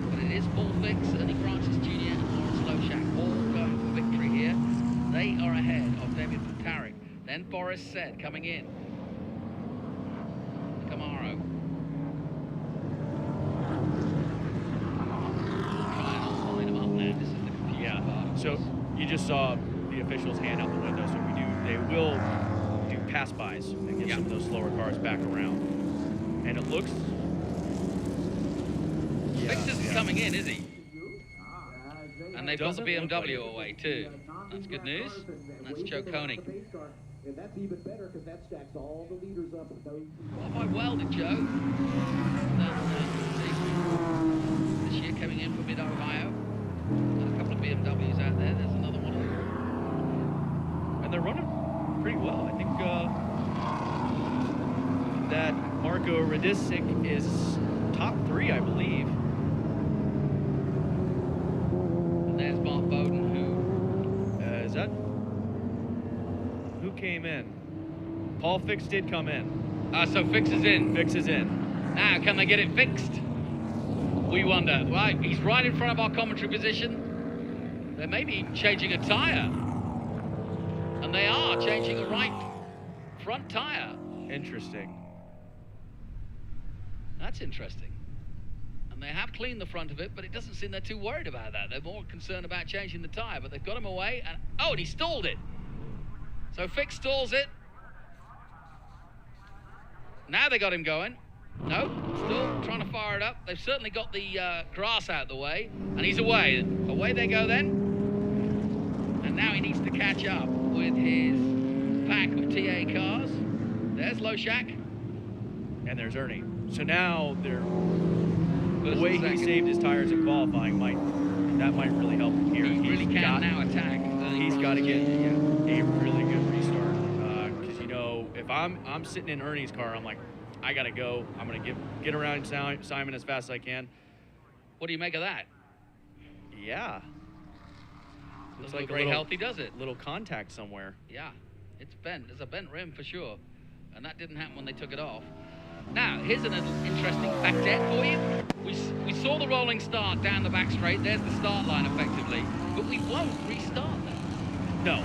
But it is Paul Fix, Ernie Francis Jr. and Lawrence Loshak all going for victory here. They are ahead of David Tarek. Then Boris Said coming in. Camaro. Try and line them up now. This is the confusing part. So you just saw the officials hand out the window. So they will do pass-bys and get some of those slower cars back around. And it looks... Fix isn't coming in, is he? And they've got the BMW away too. That's good news. And that's Joe Koenig. And that's even better because that stacks all the leaders up. Well, by welded, Joe. This year coming in from Mid-Ohio. Got a couple of BMWs out there. There's another one of them. And they're running pretty well. I think that Marco Radicic is top 3, I believe. And there's Mark Bowden, who... Is that... Who came in? Paul Fix did come in. So Fix is in. Fix is in. Now, can they get it fixed? We wonder. Right, he's right in front of our commentary position. They may be changing a tyre. And they are changing a right front tyre. Interesting. That's interesting. And they have cleaned the front of it, but it doesn't seem they're too worried about that. They're more concerned about changing the tyre, but they've got him away. And oh, and he stalled it. So Fix stalls it. Now they got him going. No, still trying to fire it up. They've certainly got the grass out of the way, and he's away. Away they go then. And now he needs to catch up with his pack of TA cars. There's Loshak. And there's Ernie. So now they're... First The way and he second. saved his tires in qualifying might really help him here. He really can now attack. He's got to get a really good restart because if I'm sitting in Ernie's car, I'm like, I gotta go. I'm gonna get around Simon as fast as I can. What do you make of that? Yeah. Looks like very healthy, does it? Little contact somewhere. Yeah, it's bent. There's a bent rim for sure, and that didn't happen when they took it off. Now, here's an interesting factet for you. We saw the rolling start down the back straight. There's the start line, effectively. But we won't restart that. No.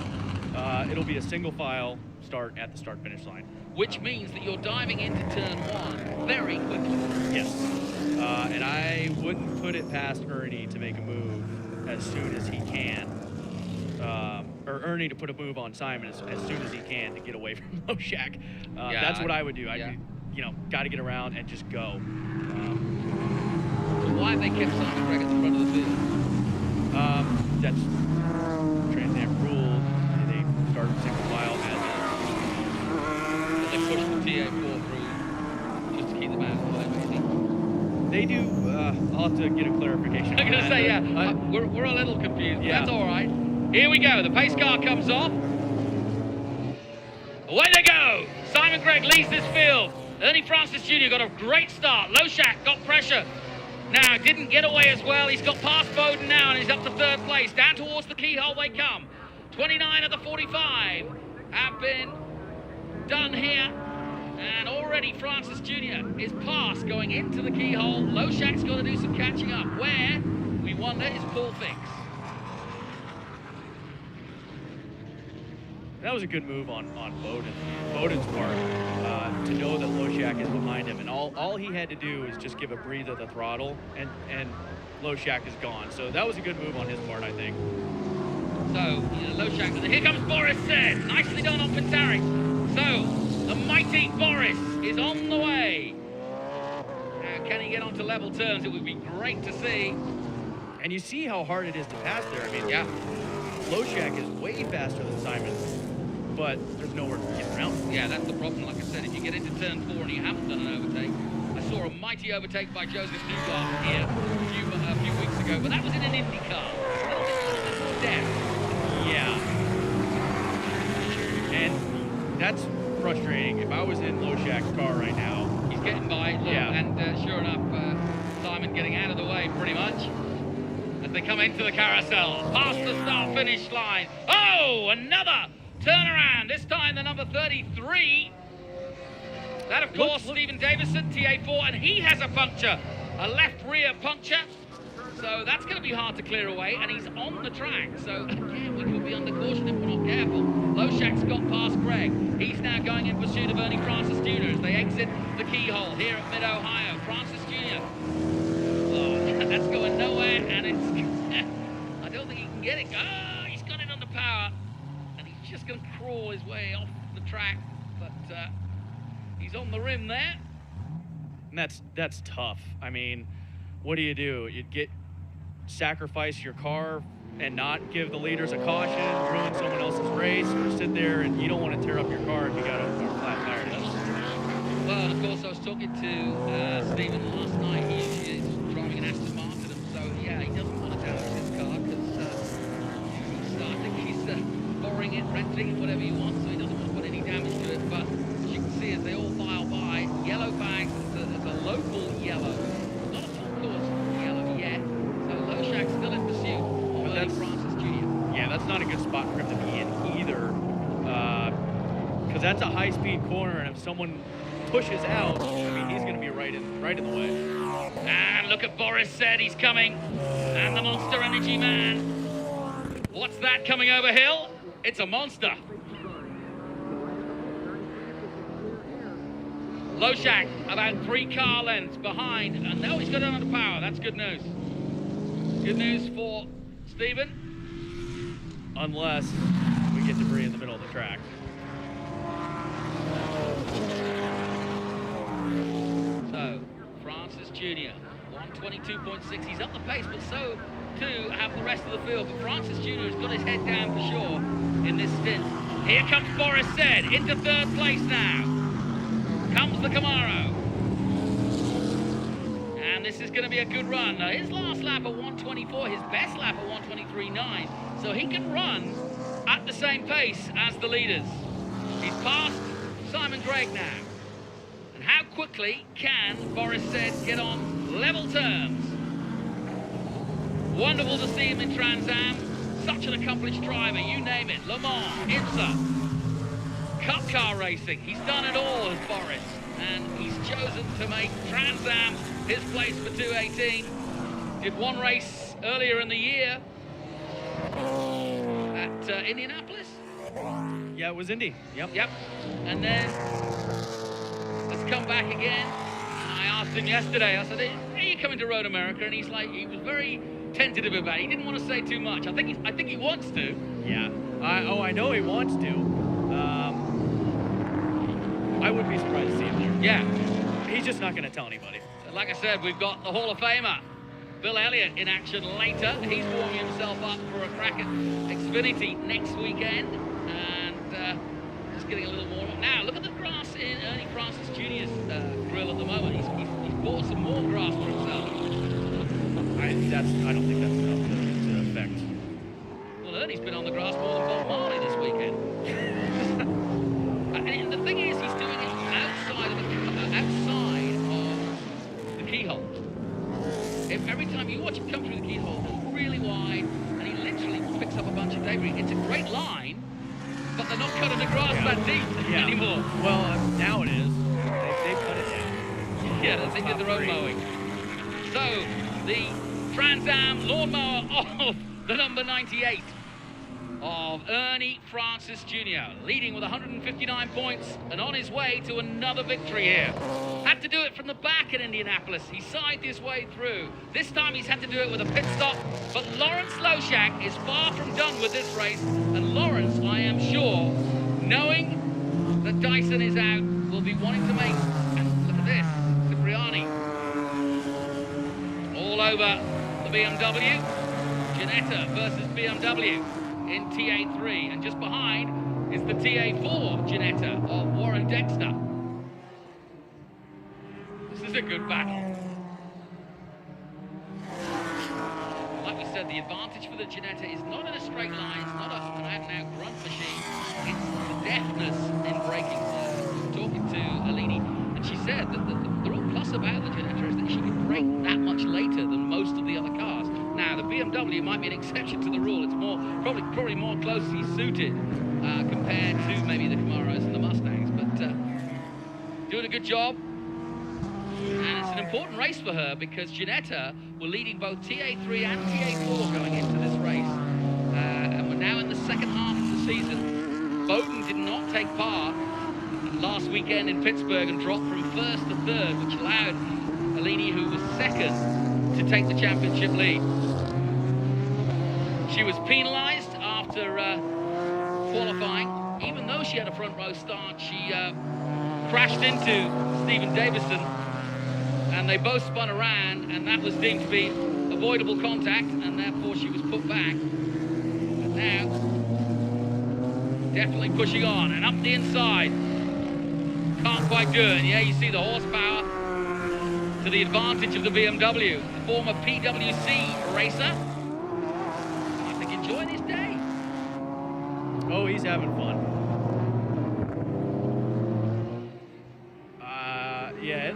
It'll be a single file start at the start-finish line. Which means that you're diving into turn 1 very quickly. Yes. And I wouldn't put it past Ernie to make a move as soon as he can. Or Ernie to put a move on Simon as soon as he can to get away from Loshak. That's what I would do. I'd got to get around and just go. So why have they kept Simon Gregg at the front of the field? That's Trans Am rule. They start single file as They push the TA4 through just to keep them out of the way, maybe. they do. I'll have to get a clarification. I'm going to say, we're a little confused. Yeah. That's all right. Here we go. The pace car comes off. Away they go. Simon Gregg leads this field. Ernie Francis Jr. got a great start. Loshak got pressure. Now, didn't get away as well. He's got past Bowden now, and he's up to 3rd place. Down towards the keyhole they come. 29 of the 45 have been done here. And already Francis Jr. is past going into the keyhole. Loshak's got to do some catching up. Where, we wonder, is Paul Fix? That was a good move on Bowden's part to know that Loshak is behind him, and all he had to do is just give a breather at the throttle, and Loshak is gone. So that was a good move on his part, I think. So, Loshak, and here comes Boris Said. Nicely done on Pintaric. So, the mighty Boris is on the way. Now, can he get onto level terms? It would be great to see. And you see how hard it is to pass there. I mean, Yeah. Loshak is way faster than Simon, but there's nowhere to get around. Yeah, that's the problem. Like I said, if you get into turn 4 and you haven't done an overtake, I saw a mighty overtake by Joseph Newgarden here a few weeks ago, but that was in an IndyCar. A little bit more depth. Yeah. And that's frustrating. If I was in Loshak's car right now, He's getting by, look, Yeah. and sure enough, Simon getting out of the way pretty much. As they come into the carousel, past the start-finish line. Oh, another turnaround, this time the number 33. That, of course, Look. Stephen Davison, TA4, and he has a puncture, a left rear puncture. So that's going to be hard to clear away, and he's on the track. So, again, we could be under caution if we're not careful. Loshak's got past Greg. He's now going in pursuit of Ernie Francis Jr. as they exit the keyhole here at Mid-Ohio. Francis Jr. Oh, that's going nowhere, and it's... I don't think he can get it. Oh, he's got it under power, and he's just going to crawl his way off the track. But he's on the rim there. and that's tough. I mean, what do? You'd sacrifice your car and not give the leaders a caution, ruin someone else's race, or sit there and you don't want to tear up your car if you got a flat tire. Well, and of course, I was talking to Stephen last night. He is driving an Aston Martin, and so, yeah, he doesn't want to damage his car because I think he's borrowing it, renting it, whatever he wants, so he doesn't want to put any damage to it. But as you can see, as they all file by, yellow bags, it's a local yellow, not a full course yellow yet. So Loshak's still in pursuit of Ernie Francis Jr. Yeah, that's not a good spot for him to be in either, because that's a high-speed corner, and if someone pushes out, I mean, he's going to be right in the way. And look at Boris Said, he's coming. And the Monster Energy man. What's that coming over hill? It's a monster. Loshak about 3 car lengths behind. And no, he's got it under power. That's good news. Good news for Stephen. Unless we get debris in the middle of the track. So, Francis Jr., 122.6. He's up the pace, but so too have the rest of the field. But Francis Jr. has got his head down for sure in this stint. Here comes Boris Said into 3rd place now. Comes the Camaro. And this is going to be a good run. Now, his last lap at 124, his best lap at 123.9. So he can run at the same pace as the leaders. He's passed Simon Gregg now. And how quickly can Boris Said get on level terms? Wonderful to see him in Trans Am. Such an accomplished driver, you name it. Le Mans, IMSA, Cup car racing. He's done it all as Boris. And he's chosen to make Trans Am his place for 218. Did one race earlier in the year at Indianapolis. Yeah, it was Indy. Yep. Yep. And then let's come back again. I asked him yesterday, I said, are you coming to Road America? And he was very tentative about it. He didn't want to say too much. I think he wants to. Yeah. I know he wants to. I wouldn't be surprised to see him there. Yeah. He's just not going to tell anybody. Like I said, we've got the Hall of Famer, Bill Elliott, in action later. He's warming himself up for a crack at Xfinity next weekend. And just getting a little more. Now, look at the grass in Ernie Francis Jr.'s grill at the moment. He's bought some more grass for himself. I don't think that's enough to affect. Well, Ernie's been on the grass more than Bob Marley this weekend. And the thing is, he's doing it outside of the keyhole. If every time you watch him come through the keyhole, it's really wide, and he literally picks up a bunch of debris. It's a great line, but they're not cutting the grass that deep anymore. Well, now it is. They cut it down. Yeah, they did their own mowing. So, the Trans Am lawnmower of the number 98 of Ernie Francis Jr., leading with 159 points and on his way to another victory here. Had to do it from the back at Indianapolis. He sided his way through. This time he's had to do it with a pit stop, but Lawrence Loshak is far from done with this race, and Lawrence, I am sure, knowing that Dyson is out, will be wanting to make, and look at this, Cipriani, all over the BMW. Ginetta versus BMW in TA3, and just behind is the TA4 Ginetta of Warren Dexter. This was a good battle. Like we said, the advantage for the Ginetta is not in a straight line. It's not an out-and-out grunt machine. It's the deftness in braking. Talking to Alini, and she said that the real plus about the Ginetta is that she can brake that much later than most of the other cars. Now, the BMW might be an exception to the rule. It's probably more closely suited compared to maybe the Camaros and the Mustangs, but doing a good job. And it's an important race for her because Ginetta were leading both TA3 and TA4 going into this race. And we're now in the second half of the season. Bowden did not take part last weekend in Pittsburgh and dropped from first to third, which allowed Alini, who was second, to take the championship lead. She was penalised after qualifying. Even though she had a front row start, she crashed into Stephen Davison, and they both spun around, and that was deemed to be avoidable contact, and therefore she was put back. But now, definitely pushing on, and up the inside. Can't quite do it, and yeah, you see the horsepower to the advantage of the BMW. The former PWC racer. I think enjoying his day. Oh, he's having fun. Yeah,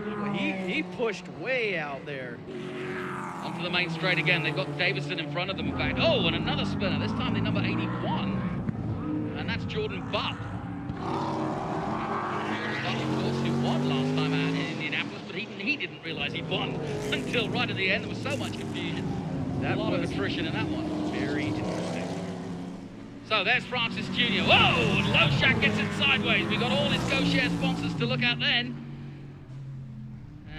he pushed way out there. Onto the main straight again. They've got Davison in front of them, in fact. Oh, and another spinner. This time they're number 81. And that's Jordan Butt. Butt, of course, who won last time out in Indianapolis, but he didn't realise he'd won until right at the end. There was so much confusion. A lot of attrition in that one. Very interesting. So there's Francis Jr. Whoa! And Loshak gets it sideways. We've got all his GoShare sponsors to look at then.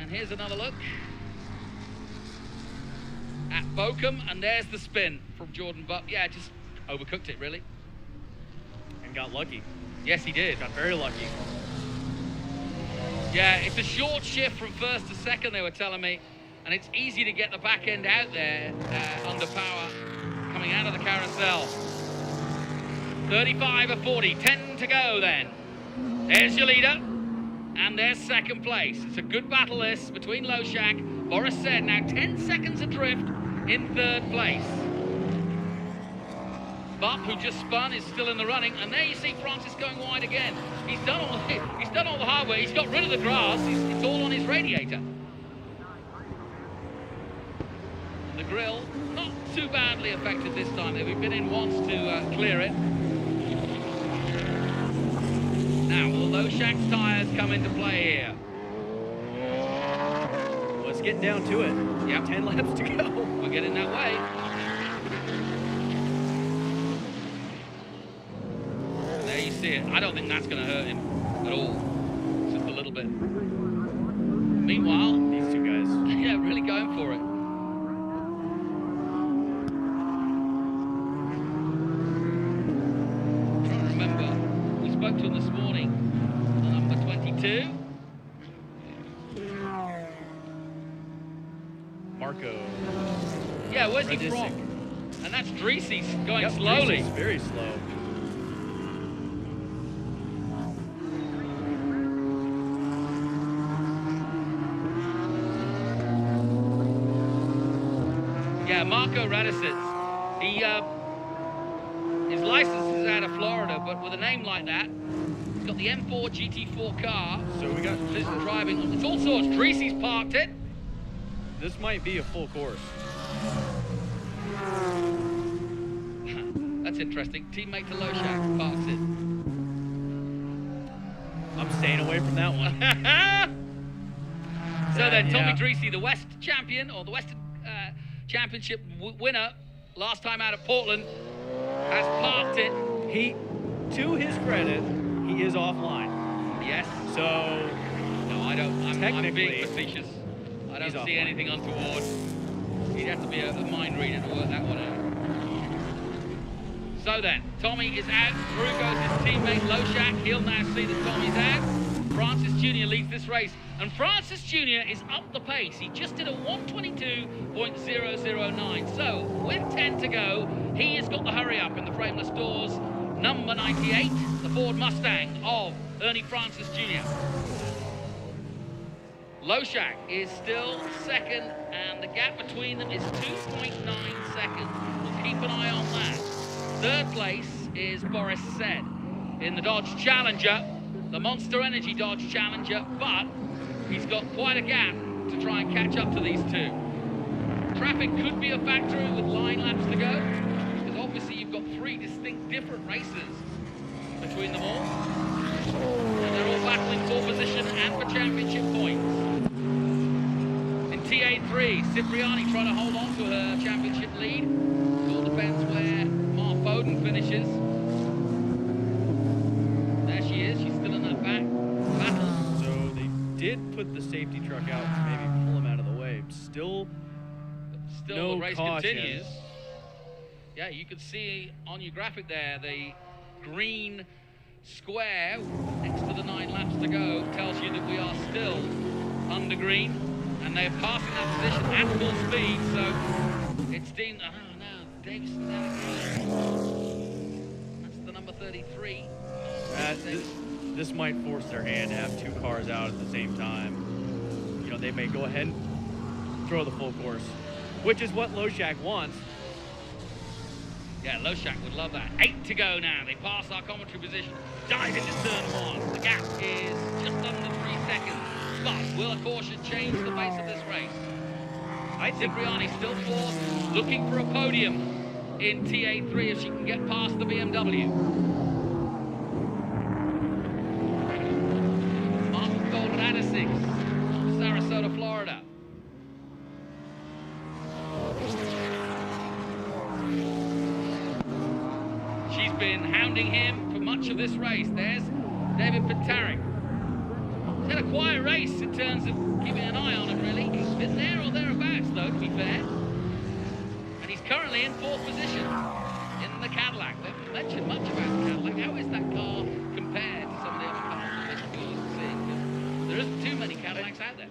And here's another look at Bochum, and there's the spin from Jordan Butt. Yeah, just overcooked it, really. And got lucky. Yes, he did. Got very lucky. Yeah, it's a short shift from first to second, they were telling me, and it's easy to get the back end out there under power coming out of the carousel. 35 or 40, 10 to go then. There's your leader, and there's second place. It's a good battle this between Loshak, Boris said, now 10 seconds adrift in third place. Butt, who just spun, is still in the running, and there you see Francis going wide again. He's done all the hard work. He's got rid of the grass. It's all on his radiator. The grill, not too badly affected this time. They've been in once to clear it. Now, will Loshak's tyres come into play here? Let's get down to it. Yep. 10 laps to go. We're getting that way. There you see it. I don't think that's going to hurt him at all. Just a little bit. Meanwhile, These two guys. yeah, really going for it. I'm trying to remember. We spoke to him this morning. The number 22. Marco. Yeah, where's he Radisic. from? And that's Dreesy's going Yep, slowly. Dreesy's very slow. Yeah, Marco Radicic. His license is out of Florida, but with a name like that, he's got the M4 GT4 car. So we got This is driving. It's all sorts. Dreesy's parked it. this might be a full course. That's interesting. Teammate to Loshak parks it. I'm staying away from that one. So then, Tommy Yeah. Dreesy, the West champion, or the Western Championship winner, last time out at Portland, has parked it. He, to his credit, he is offline. Yes. So No, I don't. I'm being Technically, facetious. I don't he's see offline. anything untoward. He'd have to be a mind reader to work that one out. So then, Tommy is out. Through goes his teammate Loshak. He'll now see that Tommy's out. Francis Jr. leads this race. And Francis Jr. is up the pace. He just did a 1:22.009. So, with 10 to go, he has got the hurry up in the frameless doors. Number 98, the Ford Mustang of Ernie Francis Jr. Loshak is still second, and the gap between them is 2.9 seconds. We'll keep an eye on that. Third place is Boris Said in the Dodge Challenger, the Monster Energy Dodge Challenger, but he's got quite a gap to try and catch up to these two. Traffic could be a factor with line laps to go, because obviously you've got three distinct different races between them all. And they're all battling for position and for championship points. In TA3, Cipriani trying to hold on to her championship lead. It all depends where Mark Bowden finishes. There she is, she's still in that battle. So they did put the safety truck out to maybe pull him out of the way. Still no the race caution. continues. Yeah, you can see on your graphic there, the green square next to the 9 laps to go tells you that we are still under green, and they're passing that position at full speed. So it's Dean. Oh no, Davison there again. That's the number 33. This might force their hand to have two cars out at the same time. You know, they may go ahead and throw the full course, which is what Loshak wants. Yeah, Loshak would love that. 8 to go now. They pass our commentary position. Dive into turn 1. The gap is just under 3 seconds. But will a caution change the pace of this race? I think Cipriani still fourth, looking for a podium in TA3 if she can get past the BMW. Martin Gold Radisix from Sarasota, Florida. She's been hounding him for much of this race. There's David Petarik. He's had a quiet race in terms of keeping an eye on him, really. He's been there or thereabouts, though, to be fair. And he's currently in 4th position in the Cadillac. They haven't mentioned much about the Cadillac. How is that car compared to some of the other cars that we're used to seeing? There isn't too many Cadillacs out there.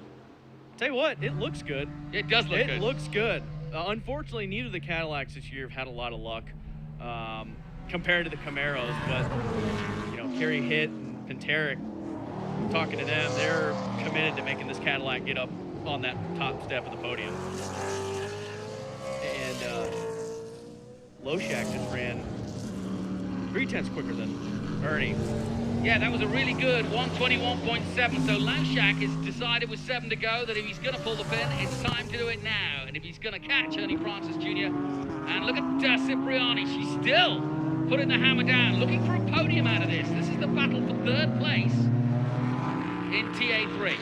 Tell you what, it looks good. It does look good. It looks good. Unfortunately, neither of the Cadillacs this year have had a lot of luck compared to the Camaros, but you know, Kerry Hitt and Pentarik, talking to them, they're committed to making this Cadillac get up on that top step of the podium. And Loshak just ran 3/10 quicker than Ernie. Yeah, that was a really good 121.7. So Loshak has decided with 7 to go that if he's going to pull the pin, it's time to do it now. And if he's going to catch Ernie Francis Jr. And look at Cipriani, she's still putting the hammer down, looking for a podium out of this. This is the battle for 3rd place in TA3.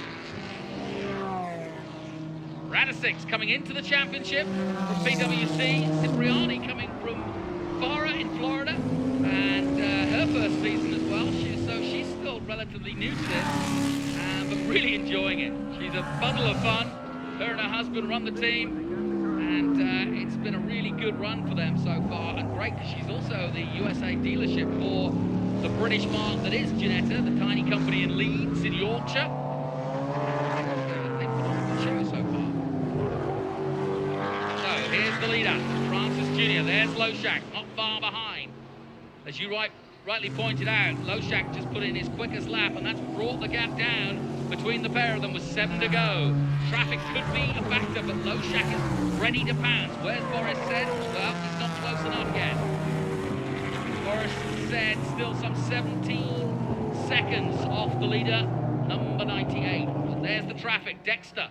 Radisix coming into the championship from PWC. Cipriani coming from Farah in Florida, and her first season as well. She's still relatively new to this, but really enjoying it. She's a bundle of fun. Her and her husband run the team, and it's been a really good run for them so far, and great because she's also the USA dealership for the British marque that is Ginetta, the tiny company in Leeds in Yorkshire. They've put on a good show so far. So here's the leader, Francis Jr. There's Loshak, not far behind. As you rightly pointed out, Loshak just put in his quickest lap, and that's brought the gap down between the pair of them with 7 to go. Traffic could be a factor, but Loshak is ready to pounce. Where's Boris Said? Well, he's not close enough yet. Boris Said still some 17 seconds off the leader, number 98. But there's the traffic. Dexter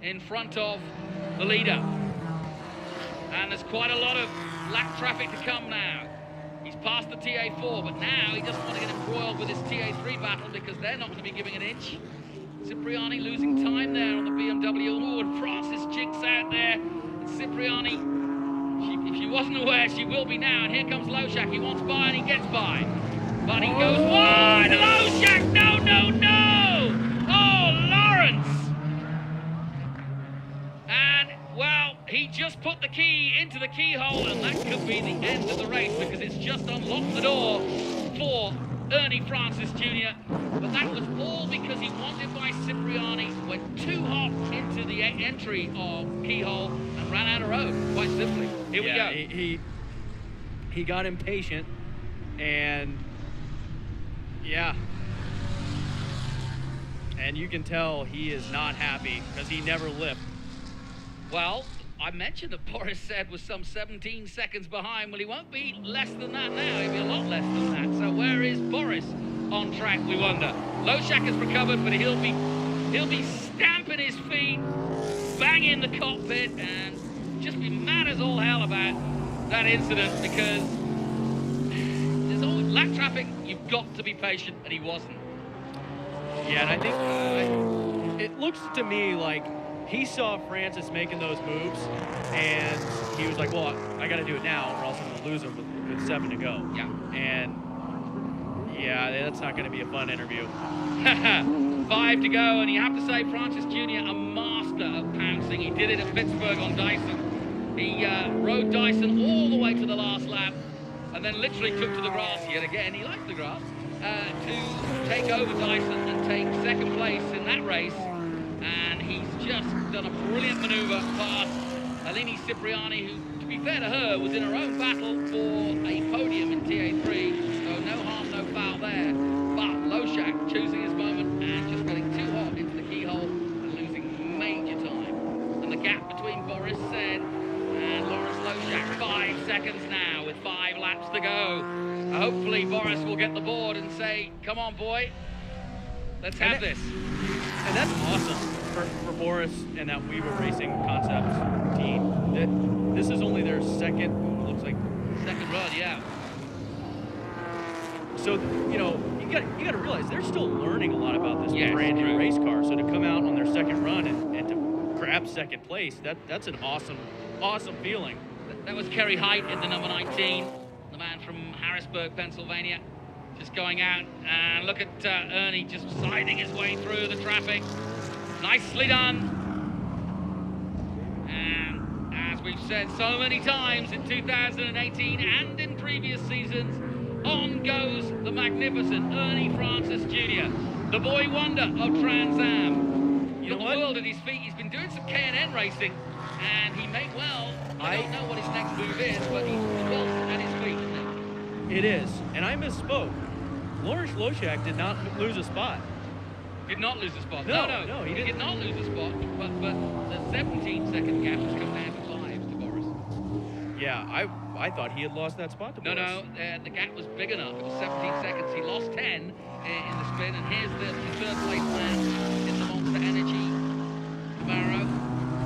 in front of the leader. And there's quite a lot of lap traffic to come now. He's past the TA4, but now he doesn't want to get embroiled with his TA3 battle because they're not going to be giving an inch. Cipriani losing time there on the BMW. Oh, and Francis Jinks out there. And Cipriani, if she wasn't aware, she will be now. And here comes Loshak. He wants by and he gets by. But he goes wide. Loshak, no, no, no! Oh, Lawrence! And, well, he just put the key into the keyhole, and that could be the end of the race because it's just unlocked the door for Ernie Francis Jr. But that was all because he wanted by Cipriani, went too hot into the entry of keyhole and ran out of road, quite simply. Here we go. He got impatient, and yeah. And you can tell he is not happy because he never lift. Well, I mentioned that Boris Said was some 17 seconds behind. Well, he won't be less than that now. He'll be a lot less than that. So where is Boris on track, we wonder? Loshak has recovered, but he'll be stamping his feet, banging the cockpit, and just be mad as all hell about that incident, because there's always lap traffic. You've got to be patient, and he wasn't. Yeah, and I think it looks to me like he saw Francis making those moves, and he was like, well, I got to do it now, or else I'm going to lose him with 7 to go. Yeah. And, yeah, that's not going to be a fun interview. 5 to go, and you have to say Francis Jr., a master of pouncing. He did it at Pittsburgh on Dyson. He rode Dyson all the way to the last lap, and then literally took to the grass yet again. He likes the grass. To take over Dyson and take second place in that race. And he's just done a brilliant maneuver past Alini Cipriani, who, to be fair to her, was in her own battle for a podium in TA3. So no harm, no foul there. But Loshak choosing his moment and just getting too hot into the keyhole and losing major time. And the gap between Boris Said and Lawrence Loshak, 5 seconds now with 5 laps to go. Hopefully Boris will get the board and say, come on, boy, let's have this. And that's awesome for Boris and that Weaver Racing Concepts team. This is only their second, looks like. Second run, yeah. So, you know, you got to realize they're still learning a lot about this Yes, brand new true. race car. So to come out on their second run and to grab second place, that's an awesome feeling. That was Kerry Height in the number 19, the man from Harrisburg, Pennsylvania, just going out. And look at Ernie just sliding his way through the traffic. Nicely done. And as we've said so many times in 2018 and in previous seasons, on goes the magnificent Ernie Francis Jr., the boy wonder of Trans Am. You know The what? world at his feet. He's been doing some K&N racing, and he may well. I don't know what his next move is, but he's 12th at his feet, isn't It is. And I misspoke. Lawrence Loshak did not lose a spot. he? Did not lose a spot. No, he he did not lose a spot, but the 17-second gap has come down to 5 to Boris. Yeah, I thought he had lost that spot to No, Boris. the gap was big enough. It was 17 seconds. He lost 10 in the spin, and here's the third place man in the Monster Energy Camaro.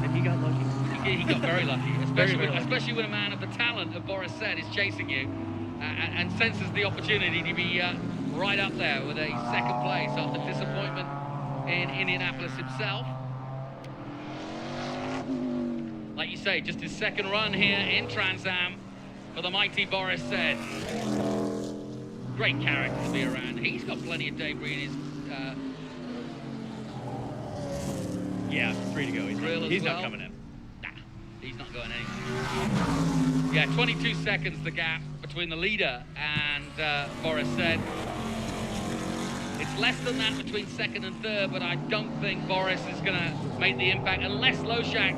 And he got lucky. He got very lucky, Very lucky. especially when a man of the talent of Boris Said is chasing you and senses the opportunity to be right up there with a second place after disappointment in Indianapolis himself. Like you say, just his second run here in Trans Am for the mighty Boris Said. Great character to be around. He's got plenty of debris in his Yeah, 3 to go. Drill as He's well. not coming in. Nah, he's not going anywhere. Yeah, 22 seconds the gap between the leader and Boris Said. It's less than that between second and third, but I don't think Boris is going to make the impact unless Loshak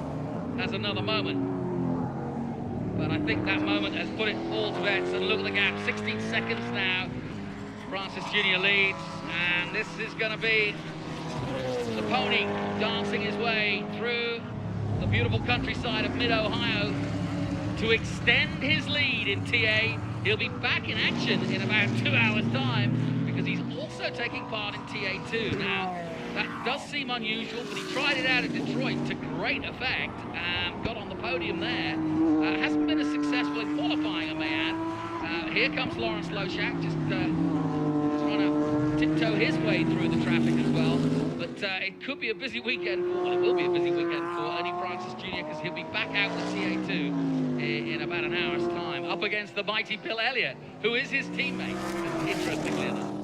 has another moment. But I think that moment has put it all to bed. And look at the gap, 16 seconds now. Francis Jr. leads, and this is going to be the pony dancing his way through the beautiful countryside of Mid-Ohio to extend his lead in TA. He'll be back in action in about 2 hours' time because he's also taking part in TA2. Now, that does seem unusual, but he tried it out at Detroit to great effect and got on the podium there. Hasn't been as successful in qualifying, I may add. Here comes Lawrence Loshak, just trying to tiptoe his way through the traffic as well. But it could be a busy weekend for, well, it will be a busy weekend for Ernie Francis Jr. because he'll be back out with TA2 in about an hour's time, up against the mighty Bill Elliott, who is his teammate, interestingly enough.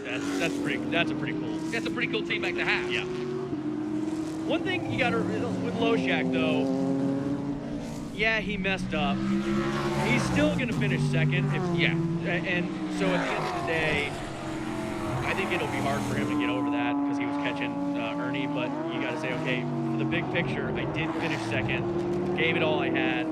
That's a pretty cool. That's a pretty cool teammate to have. Yeah. One thing you got to with Loshak though, yeah, he messed up. He's still going to finish second. Yeah. And so at the end of the day, I think it'll be hard for him to get over that because he was catching Ernie. But you got to say, okay, for the big picture, I did finish second, gave it all I had.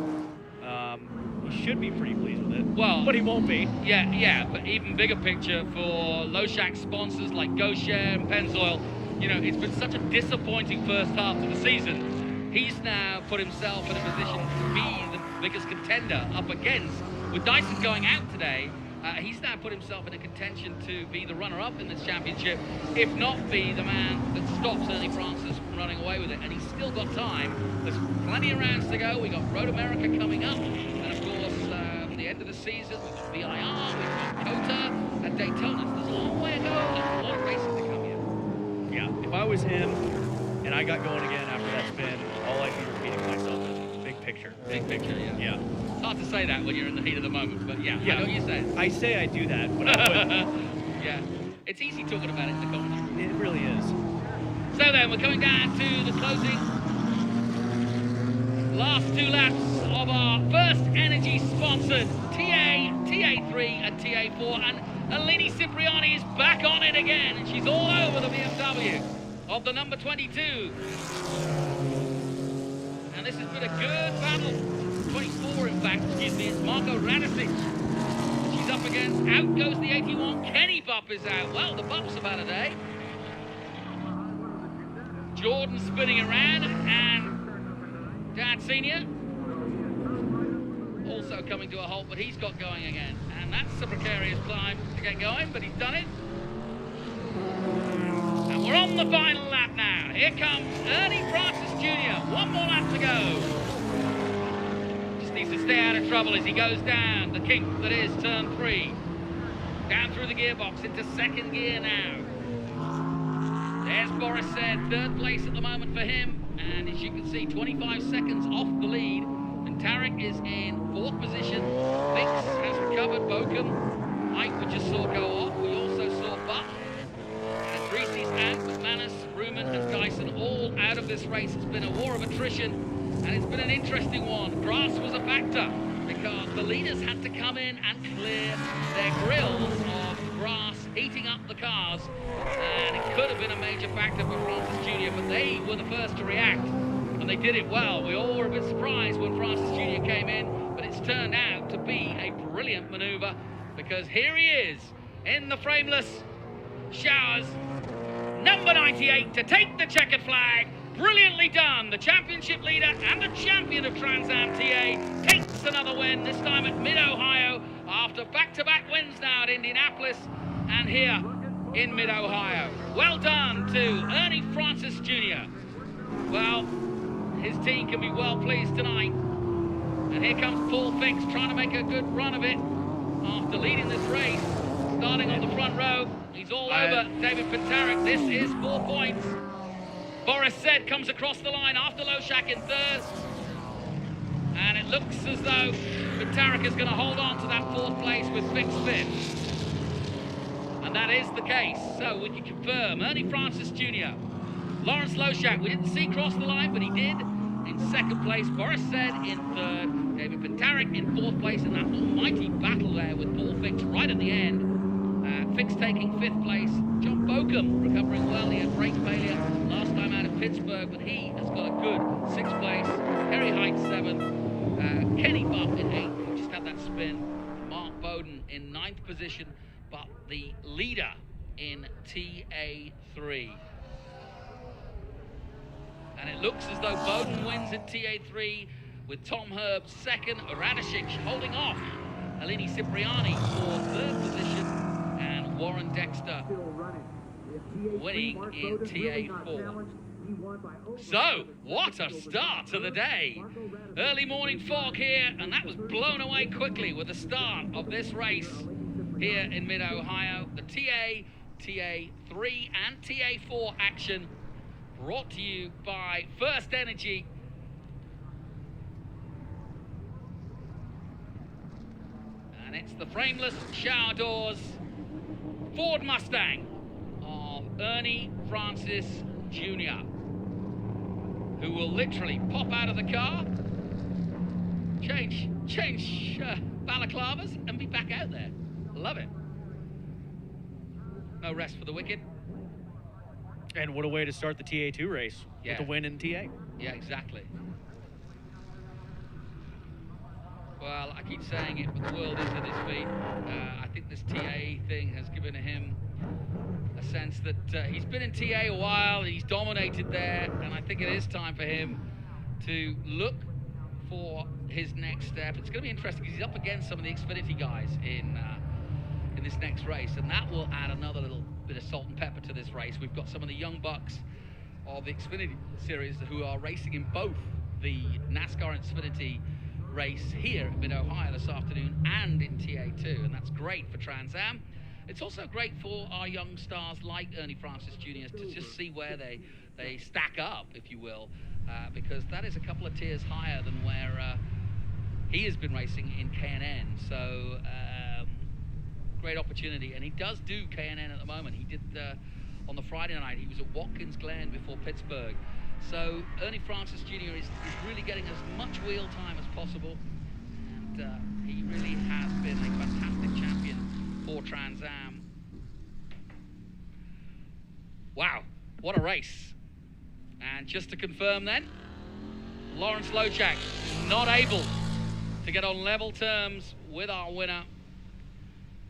He should be pretty pleased with it. Well, but he won't be. Yeah, but even bigger picture for Loshak sponsors like GoShare and Pennzoil, you know, it's been such a disappointing first half of the season. He's now put himself in a position to be the biggest contender up against. With Dyson going out today, he's now put himself in a contention to be the runner-up in this championship, if not be the man that stops Ernie Francis from running away with it. And he's still got time. There's plenty of rounds to go. We've got Road America coming up. And, of course, the end of the season, we've got VIR, we've got COTA and Daytona. So there's a long way to go. There's a lot of racing to come yet. Yeah, if I was him and I got going again after that spin, all I'd be repeating to myself is big picture. Big picture, yeah. Yeah. It's hard to say that when you're in the heat of the moment, but yeah, I know what you're saying. I say I do that, but I wouldn't. Yeah, it's easy talking about it in the commentary. It really is. So then, we're coming down to the closing last 2 laps of our first energy sponsored TA3 and TA4, and Alini Cipriani is back on it again, and she's all over the BMW of the number 22. And this has been a good battle. 24, in fact, excuse me, it's Marko Radicic. She's up against, out goes the 81. Kenny Bupp is out. Well, the Bupp's about a day. Jordan spinning around, and Dad Senior also coming to a halt, but he's got going again. And that's a precarious climb to get going, but he's done it. And we're on the final lap now. Here comes Ernie Francis Jr. One more lap to go. Just needs to stay out of trouble as he goes down the kink that is turn 3. Down through the gearbox into second gear now. There's Boris Said, 3rd place at the moment for him. And as you can see, 25 seconds off the lead. And Tarek is in 4th position. Fix has recovered. Bokum, Mike, we just saw go off. We also saw Buck. And Reese's out, McManus, Ruman and Dyson all out of this race. It's been a war of attrition, and it's been an interesting one. Grass was a factor because the leaders had to come in and clear their grills of grass, heating up the cars, and it could have been a major factor for Francis Jr., but they were the first to react, and they did it well. We all were a bit surprised when Francis Jr. came in, but it's turned out to be a brilliant maneuver because here he is in the frameless showers, number 98 to take the checkered flag. Brilliantly done. The championship leader and the champion of Trans Am TA takes another win, this time at Mid-Ohio, after back-to-back wins now at Indianapolis and here in Mid-Ohio. Well done to Ernie Francis Jr. Well, his team can be well pleased tonight. And here comes Paul Fix trying to make a good run of it after leading this race. Starting on the front row, he's all over David Pentarik. This is 4 points. Boris Said comes across the line after Loshak in 3rd. And it looks as though Pentarik is going to hold on to that 4th place with Fix 5th. And that is the case. So we can confirm Ernie Francis Jr. Lawrence Loshak, we didn't see cross the line, but he did. In 2nd place, Boris Said in 3rd. David Pentarik in 4th place in that almighty battle there with Paul Fix right at the end. Fix taking 5th place. John Bokum recovering well. He had brake failure last time out of Pittsburgh, but he has got a good 6th place. Harry Height 7th. Kenny Bupp in 8th, who just had that spin. Mark Bowden in 9th position, but the leader in TA3. And it looks as though Bowden wins in TA3 with Tom Herb 2nd, Radicic holding off Alini Cipriani for 3rd position, and Warren Dexter winning in TA4. So, what a start to the day. Early morning fog here, and that was blown away quickly with the start of this race here in Mid-Ohio. The TA, TA3 and TA4 action brought to you by First Energy. And it's the frameless shower doors Ford Mustang of Ernie Francis Jr., who will literally pop out of the car, change balaclavas, and be back out there. Love it. No rest for the wicked. And what a way to start the TA2 race with a win in TA. Yeah, exactly. Well, I keep saying it, but the world is at his feet. I think this TA thing has given him a sense that he's been in TA a while, he's dominated there, and I think it is time for him to look for his next step. It's going to be interesting because he's up against some of the Xfinity guys in this next race, and that will add another little bit of salt and pepper to this race. We've got some of the young bucks of the Xfinity series who are racing in both the NASCAR Xfinity race here at Mid-Ohio this afternoon and in TA2, and that's great for Trans Am. It's also great for our young stars like Ernie Francis Jr. to just see where they stack up, if you will, because that is a couple of tiers higher than where he has been racing in K&N. So great opportunity, and he does do K&N at the moment. He did on the Friday night. He was at Watkins Glen before Pittsburgh. So Ernie Francis Jr. is really getting as much wheel time as possible, and he really has been a fantastic champion for Trans Am. Wow, what a race. And just to confirm then, Lawrence Lojak not able to get on level terms with our winner.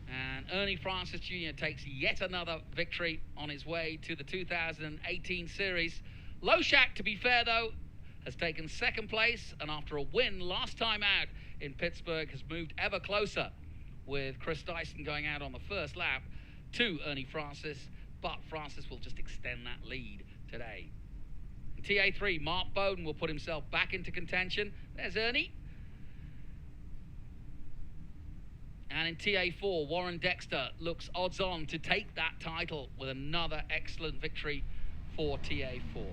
And Ernie Francis Jr. takes yet another victory on his way to the 2018 series. Lojak, to be fair though, has taken second place, and after a win last time out in Pittsburgh, has moved ever closer, with Chris Dyson going out on the first lap to Ernie Francis, but Francis will just extend that lead today. In TA3, Mark Bowden will put himself back into contention. There's Ernie. And in TA4, Warren Dexter looks odds on to take that title with another excellent victory for TA4.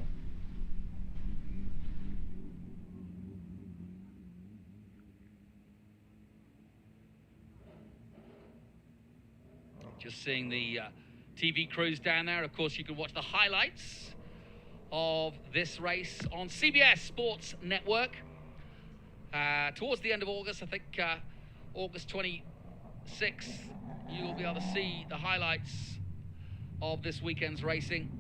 Just seeing the TV crews down there. Of course, you can watch the highlights of this race on CBS Sports Network. Towards the end of August, I think August 26th, you'll be able to see the highlights of this weekend's racing.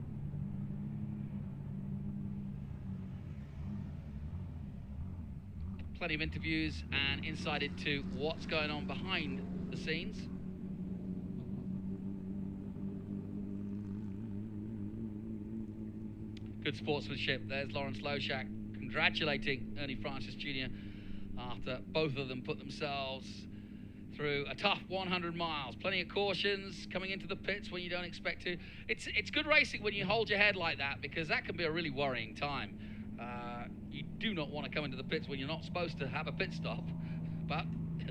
Plenty of interviews and insight into what's going on behind the scenes. Good sportsmanship. There's Lawrence Lojak congratulating Ernie Francis Jr. after both of them put themselves through a tough 100 miles. Plenty of cautions coming into the pits when you don't expect to. It's good racing when you hold your head like that, because that can be a really worrying time. You do not want to come into the pits when you're not supposed to have a pit stop, but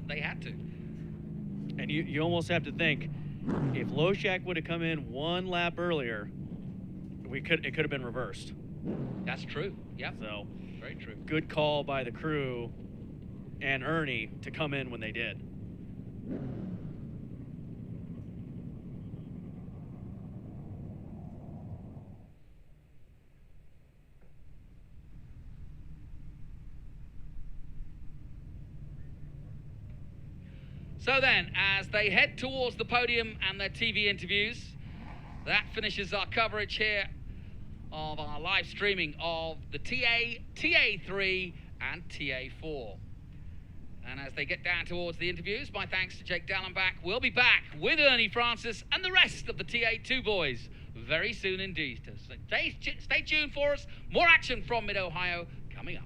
they had to. And you almost have to think, if Lojak would have come in one lap earlier, it could have been reversed. That's true. Yep. So very true. Good call by the crew and Ernie to come in when they did. So then, as they head towards the podium and their TV interviews, that finishes our coverage here of our live streaming of the TA, TA3 and TA4. And as they get down towards the interviews, my thanks to Jake Dallenbach. We'll be back with Ernie Francis and the rest of the TA2 boys very soon indeed. So stay tuned for us. More action from Mid-Ohio coming up.